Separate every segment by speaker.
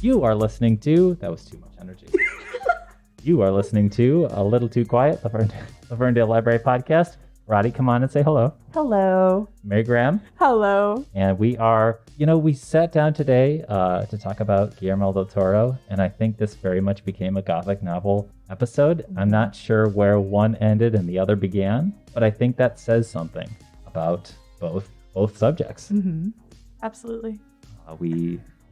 Speaker 1: You are listening to... That was too much energy. You are listening to A Little Too Quiet, the Ferndale Library podcast. Roddy, come on and say hello.
Speaker 2: Hello.
Speaker 1: Mary Graham.
Speaker 2: Hello.
Speaker 1: And we are, we sat down today to talk about Guillermo del Toro, and I think this very much became a Gothic novel episode. I'm not sure where one ended and the other began, but I think that says something about both subjects.
Speaker 2: Mm-hmm. Absolutely.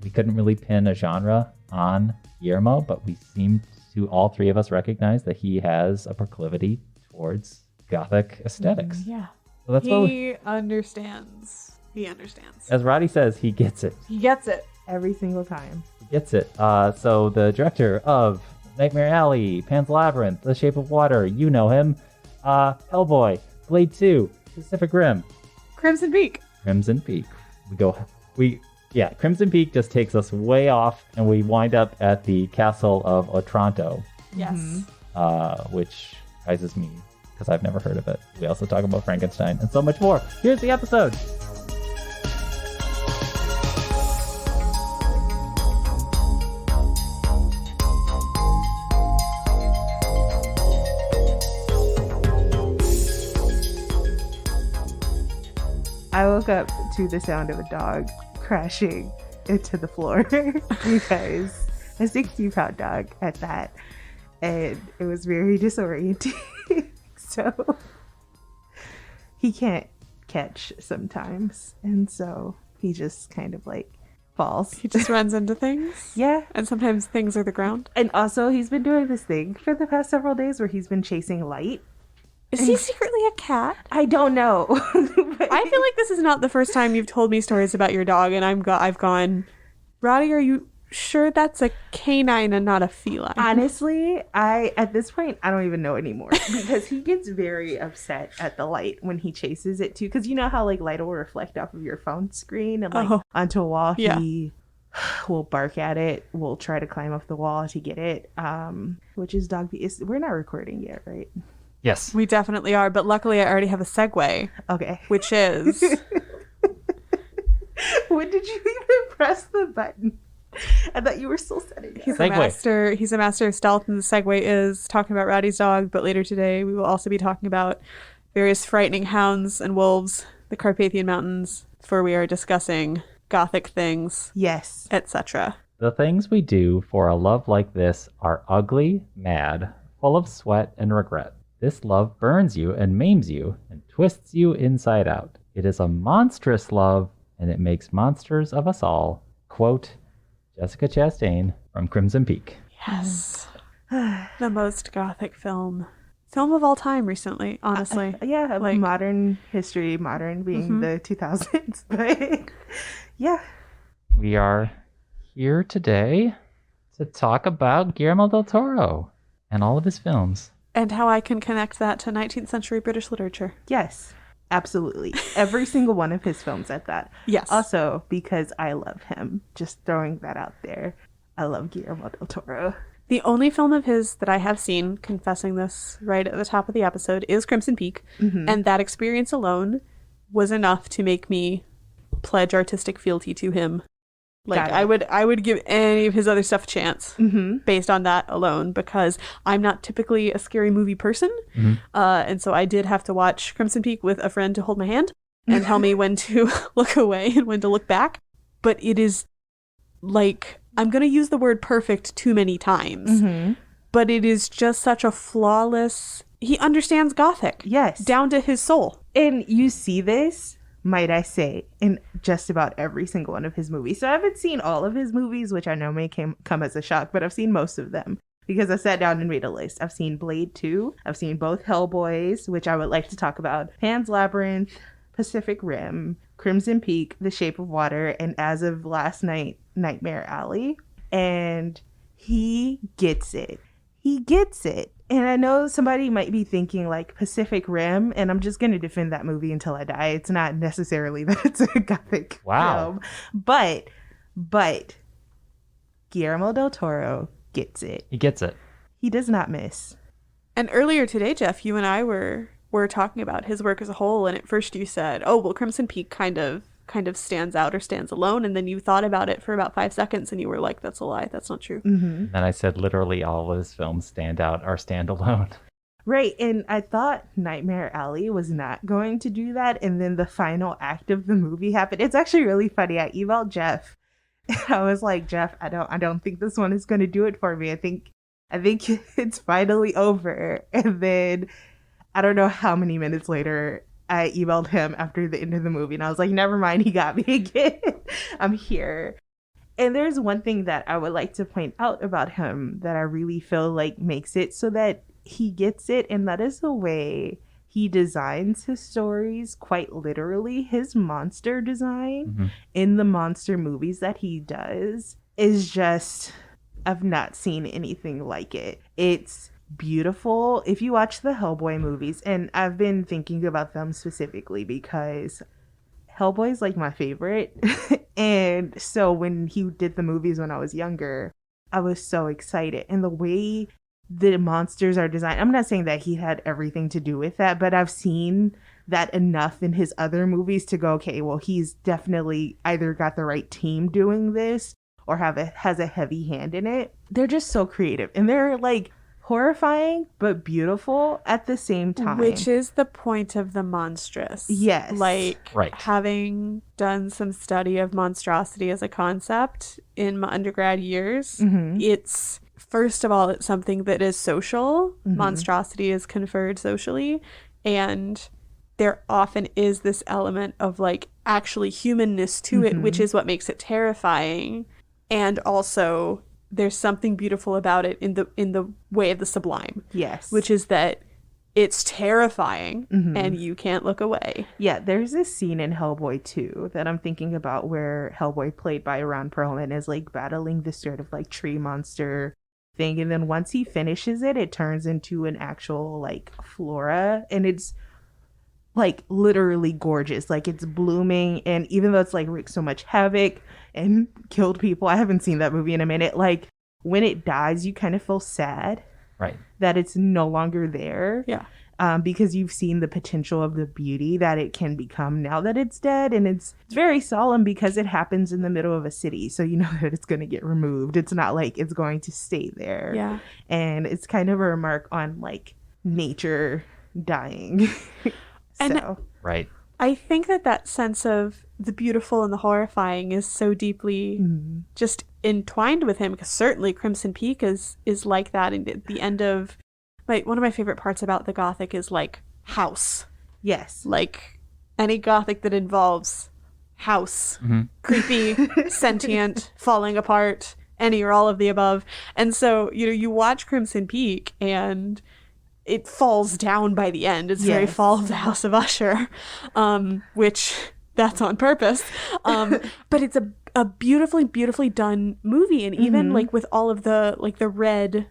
Speaker 1: We couldn't really pin a genre on Guillermo, but we seem to all three of us recognize that he has a proclivity towards Gothic aesthetics.
Speaker 2: Yeah.
Speaker 1: So that's
Speaker 3: he understands. He understands.
Speaker 1: As Roddy says, he gets it.
Speaker 3: He gets it.
Speaker 2: Every single time.
Speaker 1: He gets it. So the director of Nightmare Alley, Pan's Labyrinth, The Shape of Water, you know him. Hellboy, Blade 2, Pacific Rim.
Speaker 3: Crimson Peak.
Speaker 1: Crimson Peak. Crimson Peak just takes us way off, and we wind up at the castle of Otranto.
Speaker 3: Yes.
Speaker 1: Which surprises me, because I've never heard of it. We also talk about Frankenstein and so much more. Here's the episode.
Speaker 2: I woke up to the sound of a dog crashing into the floor because a 60-pound dog at that, and it was very disorienting. So he can't catch sometimes, and so he just kind of like falls.
Speaker 3: He just runs into things.
Speaker 2: Yeah.
Speaker 3: And sometimes things are the ground.
Speaker 2: And also he's been doing this thing for the past several days where he's been chasing light.
Speaker 3: Is he secretly a cat?
Speaker 2: I don't know.
Speaker 3: I feel like this is not the first time you've told me stories about your dog, and I've gone, Roddy, are you sure that's a canine and not a feline?
Speaker 2: Honestly, at this point, I don't even know anymore, because he gets very upset at the light when he chases it too. Because you know how like light will reflect off of your phone screen and like onto a wall.
Speaker 3: Yeah.
Speaker 2: He will bark at it. Will try to climb up the wall to get it. Which is dog. We're not recording yet, right?
Speaker 1: Yes.
Speaker 3: We definitely are, but luckily I already have a segue.
Speaker 2: Okay.
Speaker 3: Which is...
Speaker 2: When did you even press the button? I thought you were still setting it.
Speaker 3: He's a master of stealth, and the segue is talking about Roddy's dog, but later today we will also be talking about various frightening hounds and wolves, the Carpathian Mountains, for we are discussing Gothic things.
Speaker 2: Yes.
Speaker 3: Etc.
Speaker 1: The things we do for a love like this are ugly, mad, full of sweat and regret. This love burns you and maims you and twists you inside out. It is a monstrous love, and it makes monsters of us all. Quote, Jessica Chastain from Crimson Peak.
Speaker 3: Yes. The most Gothic film of all time recently, honestly.
Speaker 2: Yeah, like modern history, modern being the 2000s. But yeah.
Speaker 1: We are here today to talk about Guillermo del Toro and all of his films.
Speaker 3: And how I can connect that to 19th century British literature.
Speaker 2: Yes, absolutely. Every single one of his films at that.
Speaker 3: Yes.
Speaker 2: Also, because I love him. Just throwing that out there. I love Guillermo del Toro.
Speaker 3: The only film of his that I have seen, confessing this right at the top of the episode, is Crimson Peak. Mm-hmm. And that experience alone was enough to make me pledge artistic fealty to him. Like, I would give any of his other stuff a chance based on that alone, because I'm not typically a scary movie person. Mm-hmm. And so I did have to watch Crimson Peak with a friend to hold my hand and tell me when to look away and when to look back. But it is like, I'm going to use the word perfect too many times, but it is just such a flawless, he understands Gothic.
Speaker 2: Yes. Down
Speaker 3: to his soul.
Speaker 2: And you see this, might I say, in just about every single one of his movies. So I haven't seen all of his movies, which I know may come as a shock, but I've seen most of them because I sat down and made a list. I've seen Blade 2. I've seen both Hellboys, which I would like to talk about. Pan's Labyrinth, Pacific Rim, Crimson Peak, The Shape of Water, and as of last night, Nightmare Alley. And he gets it. He gets it. And I know somebody might be thinking like Pacific Rim, and I'm just going to defend that movie until I die. It's not necessarily that it's a Gothic film. But Guillermo del Toro gets it.
Speaker 1: He gets it.
Speaker 2: He does not miss.
Speaker 3: And earlier today, Jeff, you and I were talking about his work as a whole, and at first you said, oh, well, Crimson Peak kind of kind of stands out or stands alone, and then you thought about it for about 5 seconds and you were like, that's a lie, that's not true.
Speaker 1: And then I said literally all of his films stand out or stand alone.
Speaker 2: Right, and I thought Nightmare Alley was not going to do that, and then the final act of the movie happened. It's actually really funny. I emailed Jeff, and I was like, Jeff, I don't think this one is going to do it for me. I think it's finally over. And then I don't know how many minutes later, I emailed him after the end of the movie, and I was like, never mind, he got me again. I'm here. And there's one thing that I would like to point out about him that I really feel like makes it so that he gets it, and that is the way he designs his stories. Quite literally, his monster design in the monster movies that he does is just, I've not seen anything like it. It's beautiful. If you watch the Hellboy movies, and I've been thinking about them specifically because Hellboy is like my favorite. And so when he did the movies when I was younger, I was so excited. And the way the monsters are designed, I'm not saying that he had everything to do with that, but I've seen that enough in his other movies to go, okay, well, he's definitely either got the right team doing this or has a heavy hand in it. They're just so creative, and they're like horrifying but beautiful at the same time,
Speaker 3: which is the point of the monstrous.
Speaker 2: Yes.
Speaker 3: Like,
Speaker 1: Right.
Speaker 3: having done some study of monstrosity as a concept in my undergrad years, it's, first of all, it's something that is social. Monstrosity is conferred socially, and there often is this element of like actually humanness to it, which is what makes it terrifying. And also there's something beautiful about it in the way of the sublime.
Speaker 2: Yes.
Speaker 3: Which is that it's terrifying and you can't look away.
Speaker 2: Yeah, there's this scene in Hellboy 2 that I'm thinking about where Hellboy, played by Ron Perlman, is like battling this sort of like tree monster thing, and then once he finishes it, it turns into an actual like flora, and it's like literally gorgeous. Like, it's blooming, and even though it's like wreaked so much havoc and killed people, I haven't seen that movie in a minute, like when it dies you kind of feel sad,
Speaker 1: Right.
Speaker 2: that it's no longer there.
Speaker 3: Yeah.
Speaker 2: Because you've seen the potential of the beauty that it can become now that it's dead. And it's very solemn because it happens in the middle of a city, so you know that it's going to get removed. It's not like it's going to stay there.
Speaker 3: Yeah.
Speaker 2: And it's kind of a remark on like nature dying.
Speaker 3: And
Speaker 1: Right.
Speaker 3: I think that sense of the beautiful and the horrifying is so deeply just entwined with him, because certainly Crimson Peak is like that. And at the end of one of my favorite parts about the Gothic is like house.
Speaker 2: Yes.
Speaker 3: Like any Gothic that involves house, creepy, sentient, falling apart, any or all of the above. And so, you watch Crimson Peak and it falls down by the end. It's very Fall of the House of Usher, which that's on purpose. But it's a beautifully, beautifully done movie. And even like with all of the like the red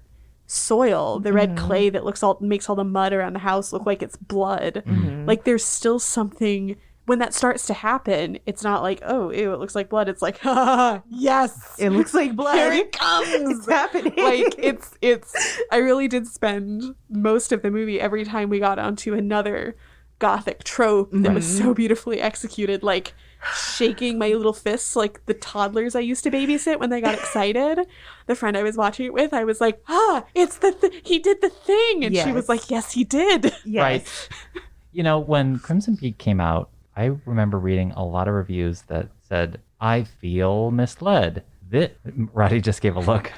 Speaker 3: soil, the red clay that makes all the mud around the house look like it's blood. Like, there's still something. When that starts to happen, it's not like, oh, ew, it looks like blood. It's like, yes,
Speaker 2: It looks like blood.
Speaker 3: here it comes.
Speaker 2: It's happening.
Speaker 3: Like, it's I really did spend most of the movie, every time we got onto another Gothic trope that was so beautifully executed, like shaking my little fists like the toddlers I used to babysit when they got excited. The friend I was watching it with, I was like, it's he did the thing. And she was like, yes, he did.
Speaker 2: Yes.
Speaker 1: Right. When Crimson Peak came out, I remember reading a lot of reviews that said, I feel misled. Roddy just gave a look.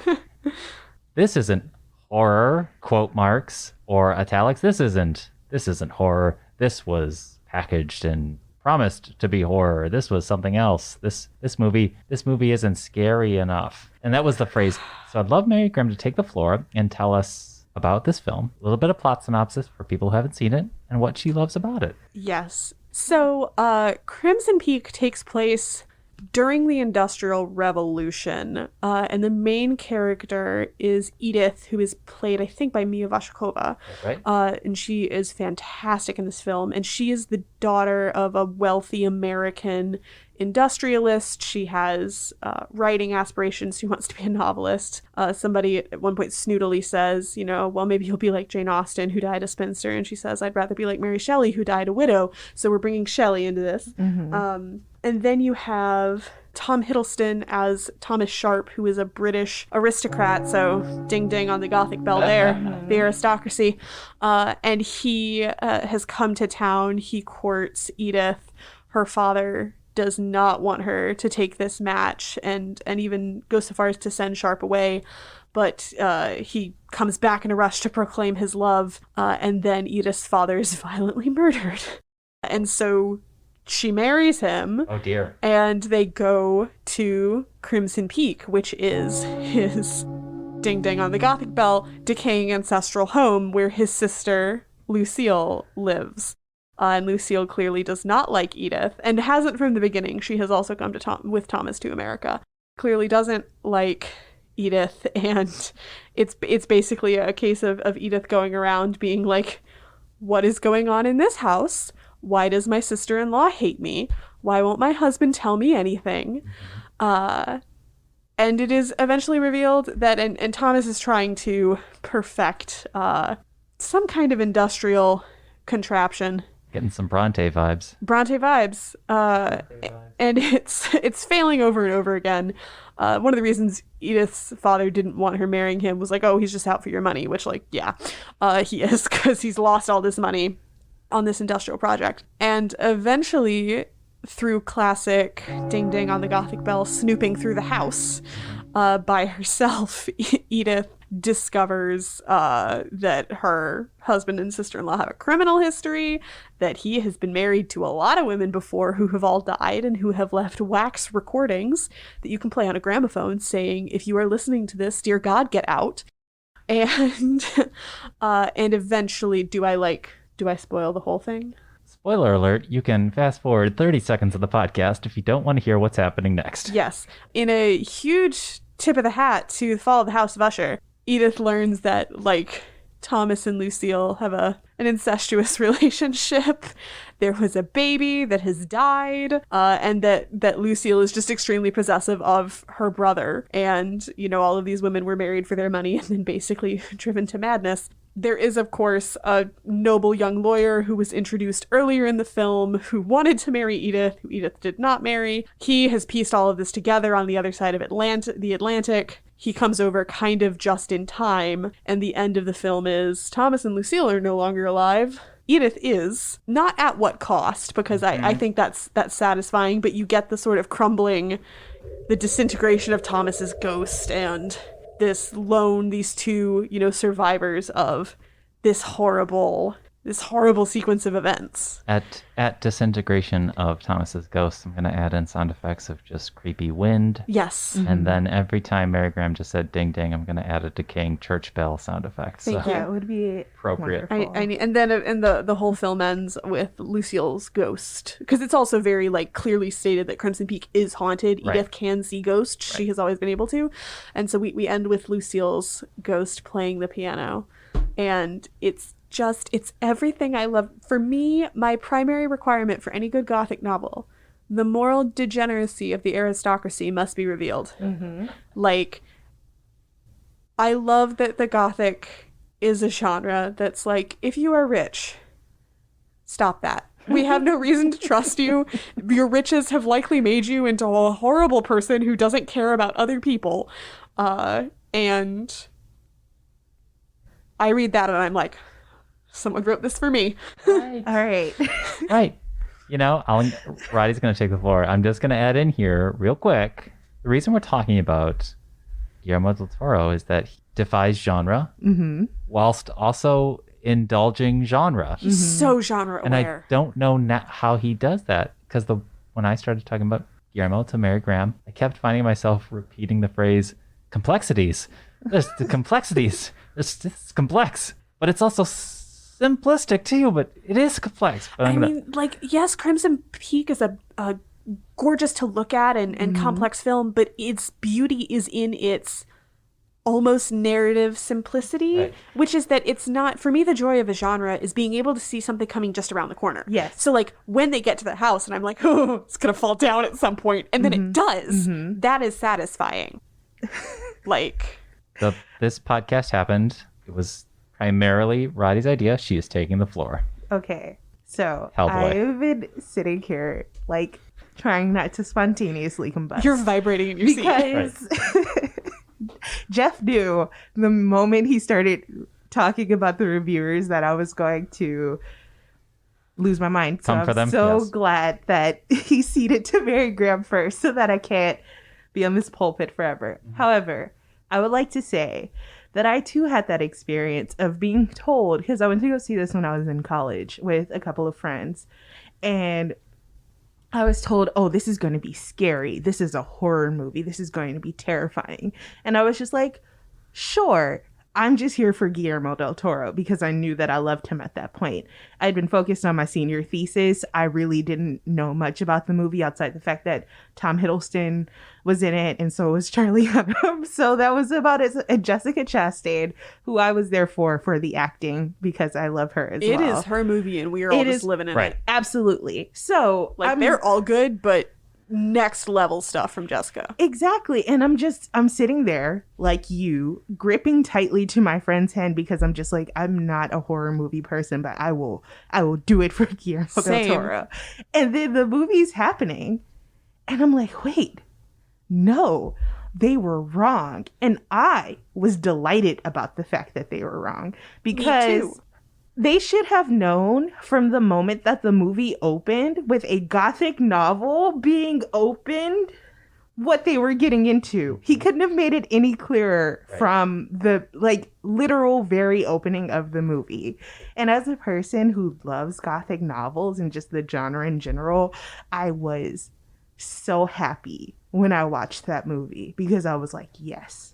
Speaker 1: This isn't horror, quote marks, or italics. This isn't horror. This was packaged and promised to be horror. This was something else. This movie isn't scary enough. And that was the phrase. So I'd love Mary Grimm to take the floor and tell us about this film, a little bit of plot synopsis for people who haven't seen it, and what she loves about it.
Speaker 3: Yes. So Crimson Peak takes place during the Industrial Revolution, and the main character is Edith, who is played, I think, by Mia Wasikova.
Speaker 1: Right.
Speaker 3: And she is fantastic in this film, and she is the daughter of a wealthy American industrialist. She has writing aspirations. She wants to be a novelist. Somebody at one point snootily says, well, maybe you'll be like Jane Austen, who died a spinster. And she says, I'd rather be like Mary Shelley, who died a widow. So we're bringing Shelley into this. And then you have Tom Hiddleston as Thomas Sharp, who is a British aristocrat. So ding ding on the Gothic Bell there, the aristocracy. And he has come to town. He courts Edith. Her father does not want her to take this match and even goes so far as to send Sharp away. But he comes back in a rush to proclaim his love. And then Edith's father is violently murdered. And so she marries him.
Speaker 1: Oh dear.
Speaker 3: And they go to Crimson Peak, which is his ding ding on the Gothic Bell decaying ancestral home where his sister Lucille lives. And Lucille clearly does not like Edith and hasn't from the beginning. She has also come to with Thomas to America. Clearly doesn't like Edith, and it's basically a case of Edith going around being like, what is going on in this house? Why does my sister-in-law hate me? Why won't my husband tell me anything? And it is eventually revealed that, and Thomas is trying to perfect some kind of industrial contraption.
Speaker 1: Getting some Bronte vibes.
Speaker 3: And it's failing over and over again. One of the reasons Edith's father didn't want her marrying him was like, oh, he's just out for your money, which, like, yeah, he is, because he's lost all this money on this industrial project. And eventually, through classic ding ding on the Gothic Bell snooping through the house by herself, Edith discovers that her husband and sister-in-law have a criminal history, that he has been married to a lot of women before who have all died and who have left wax recordings that you can play on a gramophone saying, if you are listening to this, dear God, get out. And eventually, do I spoil the whole thing?
Speaker 1: Spoiler alert, you can fast forward 30 seconds of the podcast if you don't want to hear what's happening next.
Speaker 3: Yes. In a huge tip of the hat to the fall of the House of Usher, Edith learns that, like, Thomas and Lucille have an incestuous relationship. There was a baby that has died, and that Lucille is just extremely possessive of her brother. And, all of these women were married for their money and then basically driven to madness. There is, of course, a noble young lawyer who was introduced earlier in the film who wanted to marry Edith, who Edith did not marry. He has pieced all of this together on the other side of the Atlantic. He comes over kind of just in time, and the end of the film is Thomas and Lucille are no longer alive. Edith is. Not at what cost, because I think that's satisfying, but you get the sort of crumbling, the disintegration of Thomas's ghost, and these two, survivors of this horrible sequence of events.
Speaker 1: At disintegration of Thomas's ghost, I'm going to add in sound effects of just creepy wind.
Speaker 3: Yes.
Speaker 1: And then every time Mary Graham just said ding ding, I'm going to add a decaying church bell sound effect.
Speaker 3: Thank you.
Speaker 2: Yeah, it would be
Speaker 1: appropriate.
Speaker 3: And then the whole film ends with Lucille's ghost, because it's also very clearly stated that Crimson Peak is haunted.
Speaker 1: Right.
Speaker 3: Edith can see ghosts. Right. She has always been able to, and so we end with Lucille's ghost playing the piano, and it's everything I love. For me, my primary requirement for any good Gothic novel, the moral degeneracy of the aristocracy must be revealed. I love that the Gothic is a genre that's like, if you are rich, stop that. We have no reason to trust you. Your riches have likely made you into a horrible person who doesn't care about other people. And I read that and I'm like, someone wrote this for me.
Speaker 2: All right.
Speaker 1: Right. Roddy's going to take the floor. I'm just going to add in here real quick. The reason we're talking about Guillermo del Toro is that he defies genre whilst also indulging genre.
Speaker 3: He's so genre
Speaker 1: And
Speaker 3: aware.
Speaker 1: I don't know how he does that, because when I started talking about Guillermo to Mary Graham, I kept finding myself repeating the phrase complexities. There's the complexities. It's complex, but it's also simplistic too, but it is complex. But
Speaker 3: yes, Crimson Peak is a gorgeous to look at and complex film, but its beauty is in its almost narrative simplicity,
Speaker 1: Right.
Speaker 3: which is that it's not, for me, the joy of a genre is being able to see something coming just around the corner.
Speaker 2: Yes.
Speaker 3: So like when they get to the house and I'm like, oh, it's going to fall down at some point, and then it does. That is satisfying. Like,
Speaker 1: This podcast happened. It was primarily Roddy's idea. She is taking the floor.
Speaker 2: Okay. So
Speaker 1: Hellboy.
Speaker 2: I've been sitting here like trying not to spontaneously combust.
Speaker 3: you're vibrating in your seat.
Speaker 2: because Jeff knew the moment he started talking about the reviewers that I was going to lose my mind. So
Speaker 1: Come for
Speaker 2: I'm
Speaker 1: them?
Speaker 2: so
Speaker 1: Yes.
Speaker 2: glad that he ceded to Mary Graham first so that I can't be on this pulpit forever. However, I would like to say that I too had that experience of being told, because I went to go see this when I was in college with a couple of friends, and I was told, oh, this is going to be scary. This is a horror movie. This is going to be terrifying. And I was just like, sure, I'm just here for Guillermo del Toro because I knew that I loved him at that point. I'd been focused on my senior thesis. I really didn't know much about the movie outside the fact that Tom Hiddleston was in it, and so was Charlie Hunnam. So that was about it. And Jessica Chastain, who I was there for the acting because I love her as
Speaker 3: It
Speaker 2: well.
Speaker 3: is her movie, and we are all
Speaker 2: It
Speaker 3: just
Speaker 2: is-
Speaker 3: living in
Speaker 1: Right.
Speaker 3: it.
Speaker 2: Absolutely. So
Speaker 3: Like, they're all good, but next level stuff from Jessica.
Speaker 2: Exactly. And I'm sitting there like you, gripping tightly to my friend's hand because I'm just like, I'm not a horror movie person, but I will do it for Guillermo del
Speaker 3: Same.
Speaker 2: Toro. And then the movie's happening. And I'm like, wait, no, they were wrong. And I was delighted about the fact that they were wrong because
Speaker 3: too.
Speaker 2: they should have known from the moment that the movie opened with a Gothic novel being opened what they were getting into. He couldn't have made it any clearer from the like literal very opening of the movie. And as a person who loves Gothic novels and just the genre in general, I was so happy when I watched that movie because I was like, yes.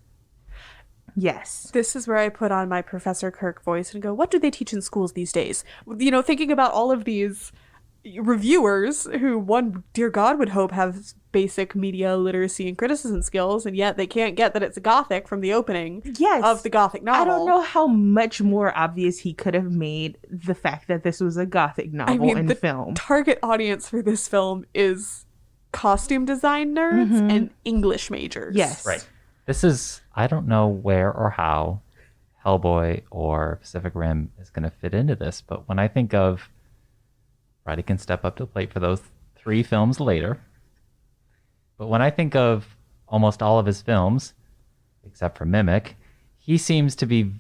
Speaker 2: Yes.
Speaker 3: This is where I put on my Professor Kirk voice and go, what do they teach in schools these days? You know, thinking about all of these reviewers who, one, dear God, would hope have basic media literacy and criticism skills, and yet they can't get that it's a Gothic from the opening
Speaker 2: Yes.
Speaker 3: of the Gothic novel.
Speaker 2: I don't know how much more obvious he could have made the fact that this was a Gothic novel
Speaker 3: I mean,
Speaker 2: in
Speaker 3: the
Speaker 2: film.
Speaker 3: target audience for this film is costume design nerds and English majors.
Speaker 2: Yes.
Speaker 1: Right. This is, I don't know where or how Hellboy or Pacific Rim is going to fit into this, but when I think of, Roddy can step up to the plate for those 3 films later, but when I think of almost all of his films, except for Mimic, he seems to be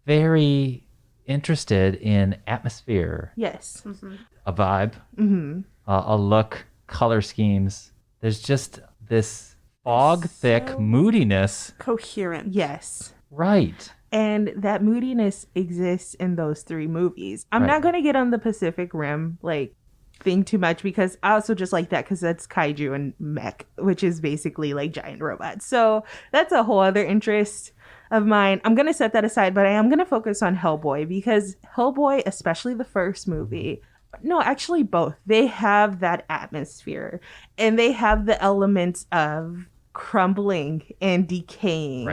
Speaker 1: very interested in atmosphere,
Speaker 2: Yes.
Speaker 1: a vibe, a look, color schemes. There's just this fog-thick moodiness.
Speaker 3: Coherent.
Speaker 2: Yes.
Speaker 1: Right.
Speaker 2: And that moodiness exists in those 3 movies. I'm
Speaker 1: Right.
Speaker 2: not going to get on the Pacific Rim like thing too much because I also just like that because that's kaiju and mech, which is basically like giant robots. So that's a whole other interest of mine. I'm going to set that aside, but I am going to focus on Hellboy because Hellboy, especially the first movie, no, actually both, they have that atmosphere and they have the elements of crumbling and decaying.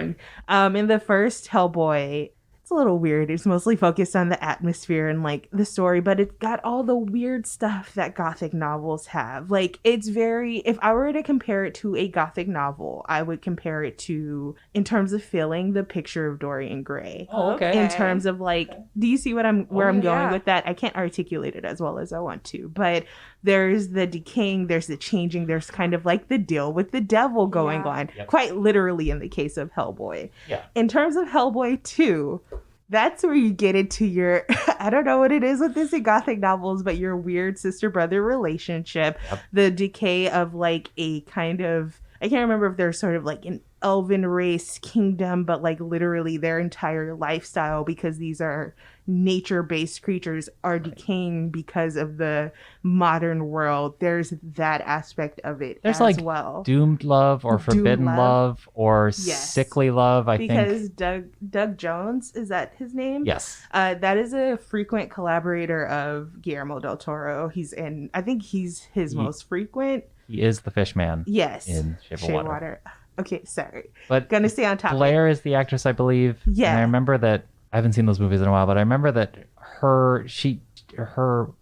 Speaker 1: Right.
Speaker 2: In the first Hellboy, it's a little weird. It's mostly focused on the atmosphere and like the story, but it's got all the weird stuff that Gothic novels have. Like it's very, if I were to compare it to a Gothic novel, I would compare it to, in terms of feeling, The Picture of Dorian Gray.
Speaker 1: Oh, okay.
Speaker 2: In terms of like, do you see what I'm going
Speaker 3: yeah.
Speaker 2: with that? I can't articulate it as well as I want to, but there's the decaying, there's the changing, there's kind of like the deal with the devil going
Speaker 3: Yeah.
Speaker 2: on,
Speaker 1: Yep.
Speaker 2: quite literally in the case of Hellboy.
Speaker 1: Yeah.
Speaker 2: In terms of Hellboy 2, that's where you get into your, I don't know what it is with this in Gothic novels, but your weird sister-brother relationship,
Speaker 1: Yep.
Speaker 2: the decay of like a kind of, I can't remember if there's sort of like an elven race kingdom, but like literally their entire lifestyle, because these are nature-based creatures, are decaying because of the modern world. There's that aspect of it
Speaker 1: There's
Speaker 2: as
Speaker 1: like
Speaker 2: well.
Speaker 1: doomed love or
Speaker 2: Doomed
Speaker 1: forbidden
Speaker 2: love.
Speaker 1: love or
Speaker 2: Yes.
Speaker 1: sickly love, I think.
Speaker 2: Because Doug Jones, is that his name?
Speaker 1: Yes.
Speaker 2: That is a frequent collaborator of Guillermo del Toro. I think he's his most frequent.
Speaker 1: He is the fish man
Speaker 2: Yes.
Speaker 1: in Shape of Water.
Speaker 2: Okay, sorry.
Speaker 1: But
Speaker 2: Gonna stay on topic.
Speaker 1: Blair is the actress, I believe.
Speaker 2: Yeah.
Speaker 1: And I remember that, I haven't seen those movies in a while, but I remember that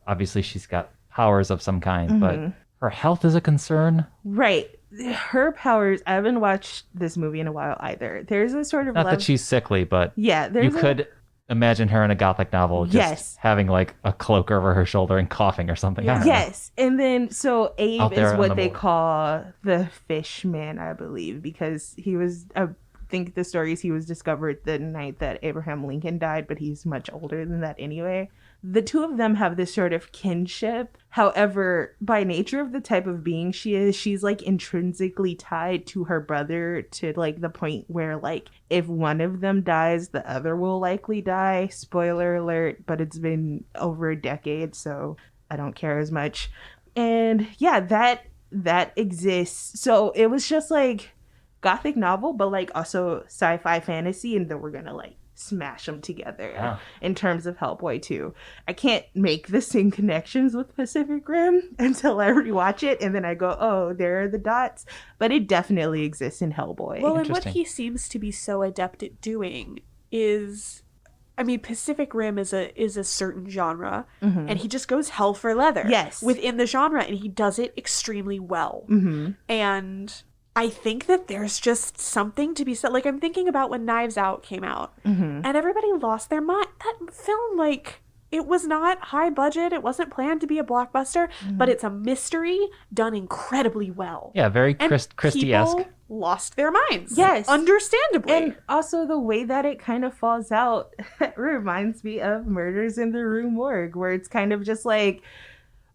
Speaker 1: obviously she's got powers of some kind, but her health is a concern.
Speaker 2: Right. Her powers, I haven't watched this movie in a while either. There's a sort of
Speaker 1: Not that she's sickly, but
Speaker 2: yeah,
Speaker 1: you could imagine her in a Gothic novel just having like a cloak over her shoulder and coughing or something.
Speaker 2: Yes. And then so Abe is what they
Speaker 1: moor.
Speaker 2: call the Fishman, I believe, because he was I think the stories he was discovered the night that Abraham Lincoln died, but he's much older than that anyway. The two of them have this sort of kinship. However, by nature of the type of being she is, she's like intrinsically tied to her brother to like the point where like if one of them dies, the other will likely die. Spoiler alert, but it's been over a decade, so I don't care as much. And yeah, that exists. So it was just like Gothic novel, but like also sci-fi fantasy, and then we're gonna like smash them together in terms of Hellboy 2. I can't make the same connections with Pacific Rim until I rewatch it, and then I go, oh, there are the dots. But it definitely exists in Hellboy.
Speaker 3: Well, and what he seems to be so adept at doing is, I mean, Pacific Rim is a certain genre, and he just goes hell for leather within the genre, and he does it extremely well. And I think that there's just something to be said. Like, I'm thinking about when Knives Out came out, and everybody lost their mind. That film, like, it was not high budget. It wasn't planned to be a blockbuster, but it's a mystery done incredibly well.
Speaker 1: Yeah, very Christie-esque.
Speaker 3: People lost their minds.
Speaker 2: Yes.
Speaker 3: Understandably.
Speaker 2: And also the way that it kind of falls out reminds me of Murders in the Rue Morgue, where it's kind of just like,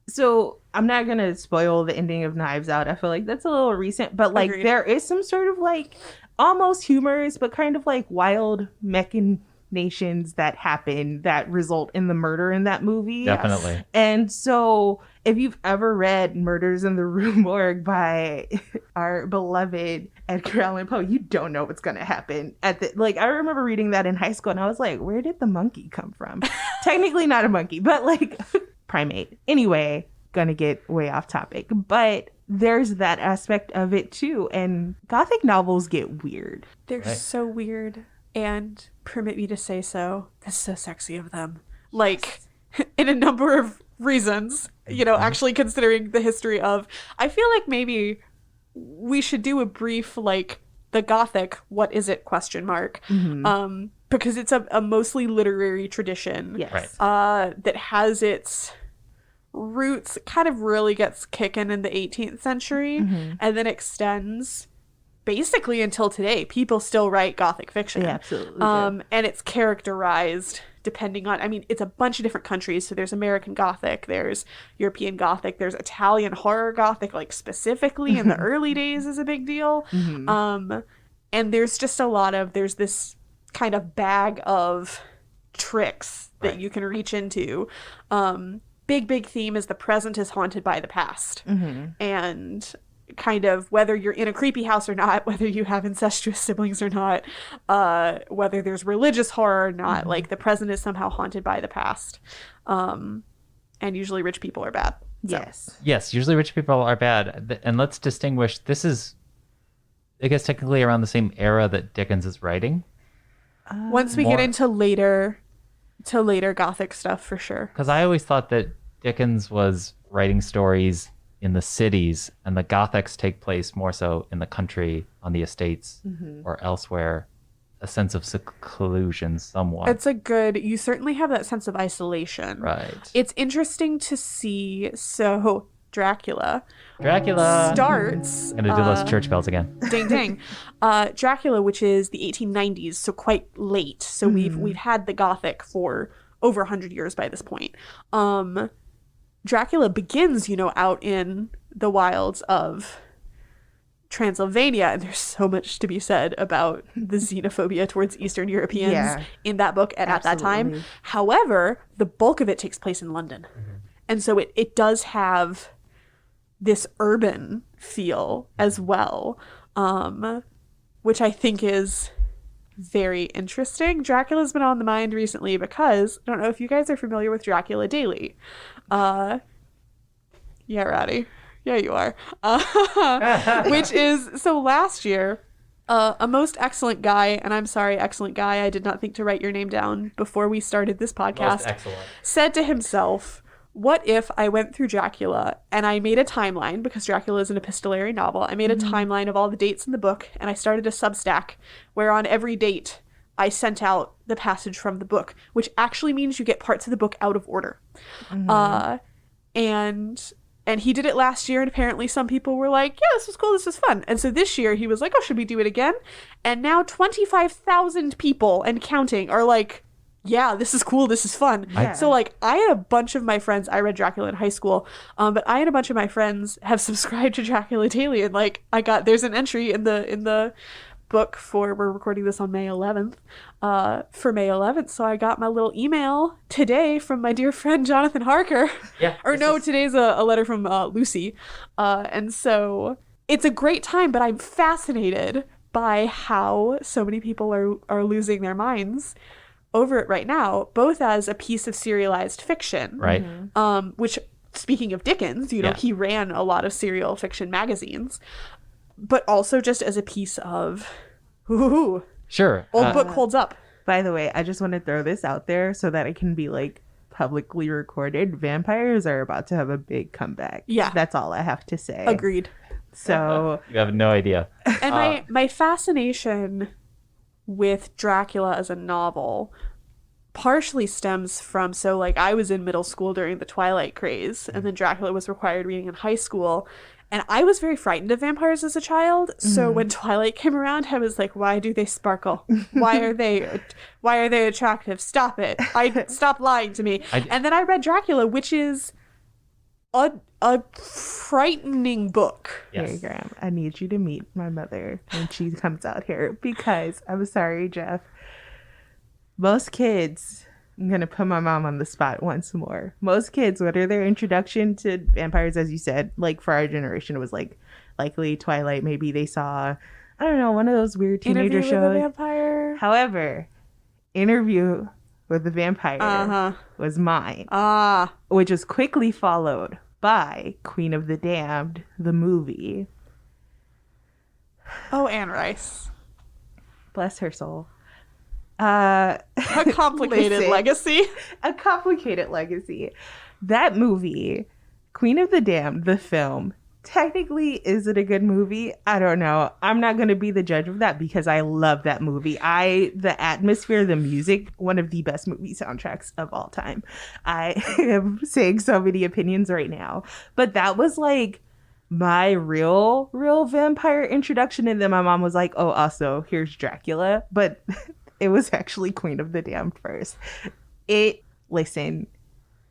Speaker 2: so I'm not going to spoil the ending of Knives Out. I feel like that's a little recent, but like there is some sort of like almost humorous, but kind of like wild machinations that happen that result in the murder in that movie.
Speaker 1: Definitely.
Speaker 2: Yes. And so if you've ever read Murders in the Rue Morgue by our beloved Edgar Allan Poe, you don't know what's going to happen at the, like, I remember reading that in high school and I was like, where did the monkey come from? Technically not a monkey, but like primate. Anyway, gonna get way off topic, but there's that aspect of it too. And Gothic novels get weird.
Speaker 3: They're so weird. And permit me to say so, that's so sexy of them. Like, in a number of reasons, you know, actually considering the history of, I feel like maybe we should do a brief, like, the Gothic, what is it, ? Because it's a mostly literary tradition.
Speaker 2: Yes.
Speaker 3: That has its roots, kind of really gets kicking in the 18th century, and then extends basically until today. People still write Gothic fiction.
Speaker 2: Yeah, absolutely. Do.
Speaker 3: And it's characterized depending on, I mean, it's a bunch of different countries. So there's American Gothic, there's European Gothic, there's Italian horror Gothic, like specifically in the early days is a big deal. And there's just a lot of, there's this kind of bag of tricks that you can reach into. Big theme is the present is haunted by the past. And kind of whether you're in a creepy house or not, whether you have incestuous siblings or not, whether there's religious horror or not, like the present is somehow haunted by the past. And usually rich people are bad. So.
Speaker 2: Yes,
Speaker 1: usually rich people are bad. And let's distinguish, this is, I guess, technically around the same era that Dickens is writing.
Speaker 3: Once we get into later Gothic stuff, for sure.
Speaker 1: Because I always thought that Dickens was writing stories in the cities, and the Gothics take place more so in the country, on the estates, or elsewhere. A sense of seclusion, somewhat.
Speaker 3: It's a good, you certainly have that sense of isolation.
Speaker 1: Right.
Speaker 3: It's interesting to see, so Dracula starts...
Speaker 1: Gonna do those church bells again.
Speaker 3: Ding, ding. Dracula, which is the 1890s, so quite late. So we've had the Gothic for over 100 years by this point. Dracula begins, you know, out in the wilds of Transylvania, and there's so much to be said about the xenophobia towards Eastern Europeans in that book and at that time. However, the bulk of it takes place in London. And so it does have this urban feel as well, which I think is very interesting. Dracula's been on the mind recently because, I don't know if you guys are familiar with Dracula Daily. Yeah, Ratty. Yeah, you are. Which is, so last year, A most excellent guy, and I'm sorry, excellent guy, I did not think to write your name down before we started this podcast,
Speaker 1: Most excellent.
Speaker 3: said to himself, what if I went through Dracula and I made a timeline, because Dracula is an epistolary novel, I made a timeline of all the dates in the book, and I started a Substack where on every date I sent out the passage from the book, which actually means you get parts of the book out of order. And he did it last year, and apparently some people were like, yeah, this was cool, this is fun. And so this year he was like, oh, should we do it again? And now 25,000 people and counting are like, yeah, this is cool, this is fun.
Speaker 2: Yeah.
Speaker 3: So like I had a bunch of my friends, I read Dracula in high school, but I had a bunch of my friends have subscribed to Dracula Daily, and like there's an entry in the book we're recording this on May 11th, for May 11th, so I got my little email today from my dear friend Jonathan Harker.
Speaker 1: Yeah.
Speaker 3: Today's a letter from Lucy, and so it's a great time, but I'm fascinated by how so many people are losing their minds over it right now, both as a piece of serialized fiction,
Speaker 1: Right.
Speaker 3: Which, speaking of Dickens,
Speaker 1: Yeah.
Speaker 3: he ran a lot of serial fiction magazines, but also just as a piece of
Speaker 1: Sure.
Speaker 3: old book holds up.
Speaker 2: By the way, I just want to throw this out there so that it can be like publicly recorded. Vampires are about to have a big comeback.
Speaker 3: Yeah.
Speaker 2: That's all I have to say.
Speaker 3: Agreed.
Speaker 2: So
Speaker 1: You have no idea.
Speaker 3: And my fascination with Dracula as a novel partially stems from, so like I was in middle school during the Twilight craze, and then Dracula was required reading in high school, and I was very frightened of vampires as a child. So when Twilight came around, I was like, why do they sparkle? Why are they attractive? Stop it. Stop lying to me. And then I read Dracula, which is a frightening book.
Speaker 1: Yes.
Speaker 2: Hey, Graham, I need you to meet my mother when she comes out here, because I'm sorry, Jeff. Most kids, I'm going to put my mom on the spot once more. Most kids, what are their introduction to vampires, as you said? Like for our generation, it was like likely Twilight. Maybe they saw, I don't know, one of those weird teenager
Speaker 3: Interview with a
Speaker 2: shows.
Speaker 3: Vampire.
Speaker 2: However, Interview with the Vampire was mine, which was quickly followed by Queen of the Damned, the movie.
Speaker 3: Oh, Anne Rice.
Speaker 2: Bless her soul.
Speaker 3: A complicated
Speaker 2: Listen.
Speaker 3: legacy.
Speaker 2: A complicated legacy. That movie, Queen of the Damned, the film, technically, is it a good movie? I don't know. I'm not going to be the judge of that because I love that movie. The atmosphere, the music, one of the best movie soundtracks of all time. I am saying so many opinions right now, but that was like my real vampire introduction. And then my mom was like, oh, also here's Dracula. But it was actually Queen of the Damned first. Listen,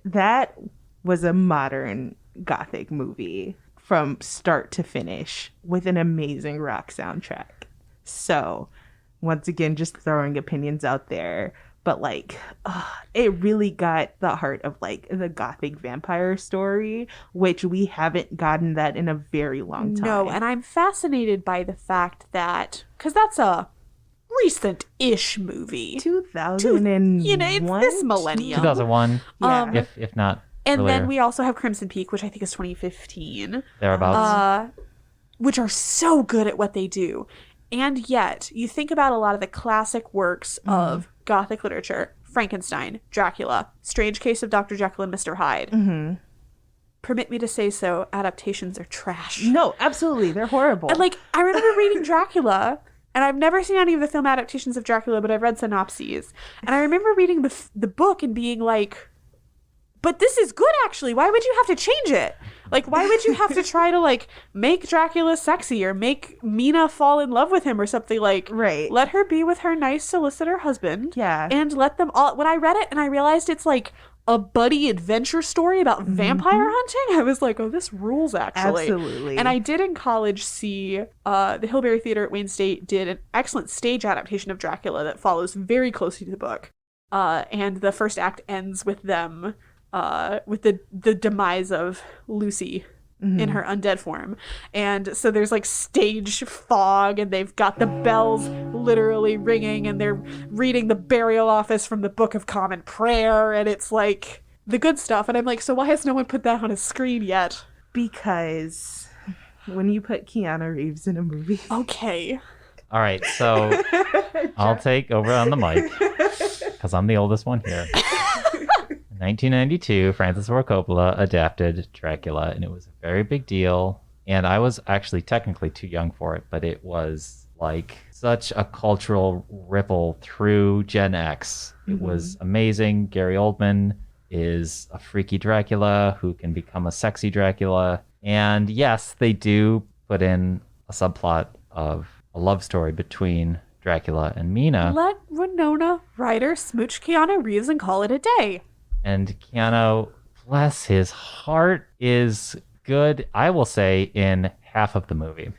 Speaker 2: that was a modern Gothic movie from start to finish with an amazing rock soundtrack. So, once again, just throwing opinions out there. But like, it really got the heart of like the Gothic vampire story, which we haven't gotten that in a very long time.
Speaker 3: No, and I'm fascinated by the fact that, because that's a recent-ish movie.
Speaker 2: 2001?
Speaker 3: It's this millennium.
Speaker 1: 2001,
Speaker 2: Yeah.
Speaker 1: if not
Speaker 3: And
Speaker 1: earlier.
Speaker 3: then we also have Crimson Peak, which I think is 2015.
Speaker 1: Thereabouts.
Speaker 3: Which are so good at what they do. And yet, you think about a lot of the classic works of Gothic literature, Frankenstein, Dracula, Strange Case of Dr. Jekyll and Mr. Hyde. Permit me to say so, adaptations are trash.
Speaker 2: No, absolutely. They're horrible.
Speaker 3: And like, I remember reading Dracula, and I've never seen any of the film adaptations of Dracula, but I've read synopses. And I remember reading the book and being like, but this is good, actually. Why would you have to change it? Like, why would you have to try to, like, make Dracula sexy or make Mina fall in love with him or something? Like,
Speaker 2: Right.
Speaker 3: let her be with her nice solicitor husband.
Speaker 2: Yeah.
Speaker 3: And let them all... When I read it and I realized it's, like, a buddy adventure story about vampire hunting, I was like, oh, this rules, actually.
Speaker 2: Absolutely.
Speaker 3: And I did in college see the Hillberry Theater at Wayne State did an excellent stage adaptation of Dracula that follows very closely to the book. And the first act ends with them... with the demise of Lucy in her undead form. And so there's like stage fog, and they've got the bells literally ringing, and they're reading the burial office from the Book of Common Prayer, and it's like the good stuff. And I'm like, so why has no one put that on a screen yet?
Speaker 2: Because when you put Keanu Reeves in a movie,
Speaker 3: Okay.
Speaker 1: All right, so I'll take over on the mic because I'm the oldest one here. In 1992, Francis Ford Coppola adapted Dracula, and it was a very big deal. And I was actually technically too young for it, but it was like such a cultural ripple through Gen X. It was amazing. Gary Oldman is a freaky Dracula who can become a sexy Dracula. And yes, they do put in a subplot of a love story between Dracula and Mina.
Speaker 3: Let Winona Ryder smooch Keanu Reeves and call it a day.
Speaker 1: And Keanu, bless his heart, is good, I will say, in half of the movie.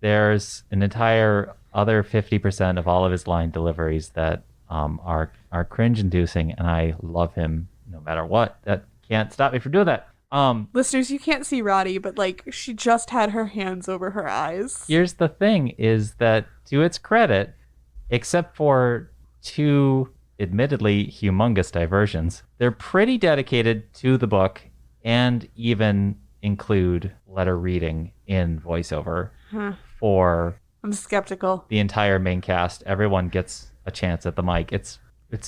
Speaker 1: There's an entire other 50% of all of his line deliveries that are cringe-inducing, and I love him no matter what. That can't stop me from doing that.
Speaker 3: Listeners, you can't see Roddy, but like she just had her hands over her eyes.
Speaker 1: Here's the thing, is that to its credit, except for two admittedly humongous diversions, they're pretty dedicated to the book and even include letter reading in voiceover for
Speaker 3: I'm skeptical.
Speaker 1: the entire main cast. Everyone gets a chance at the mic. It's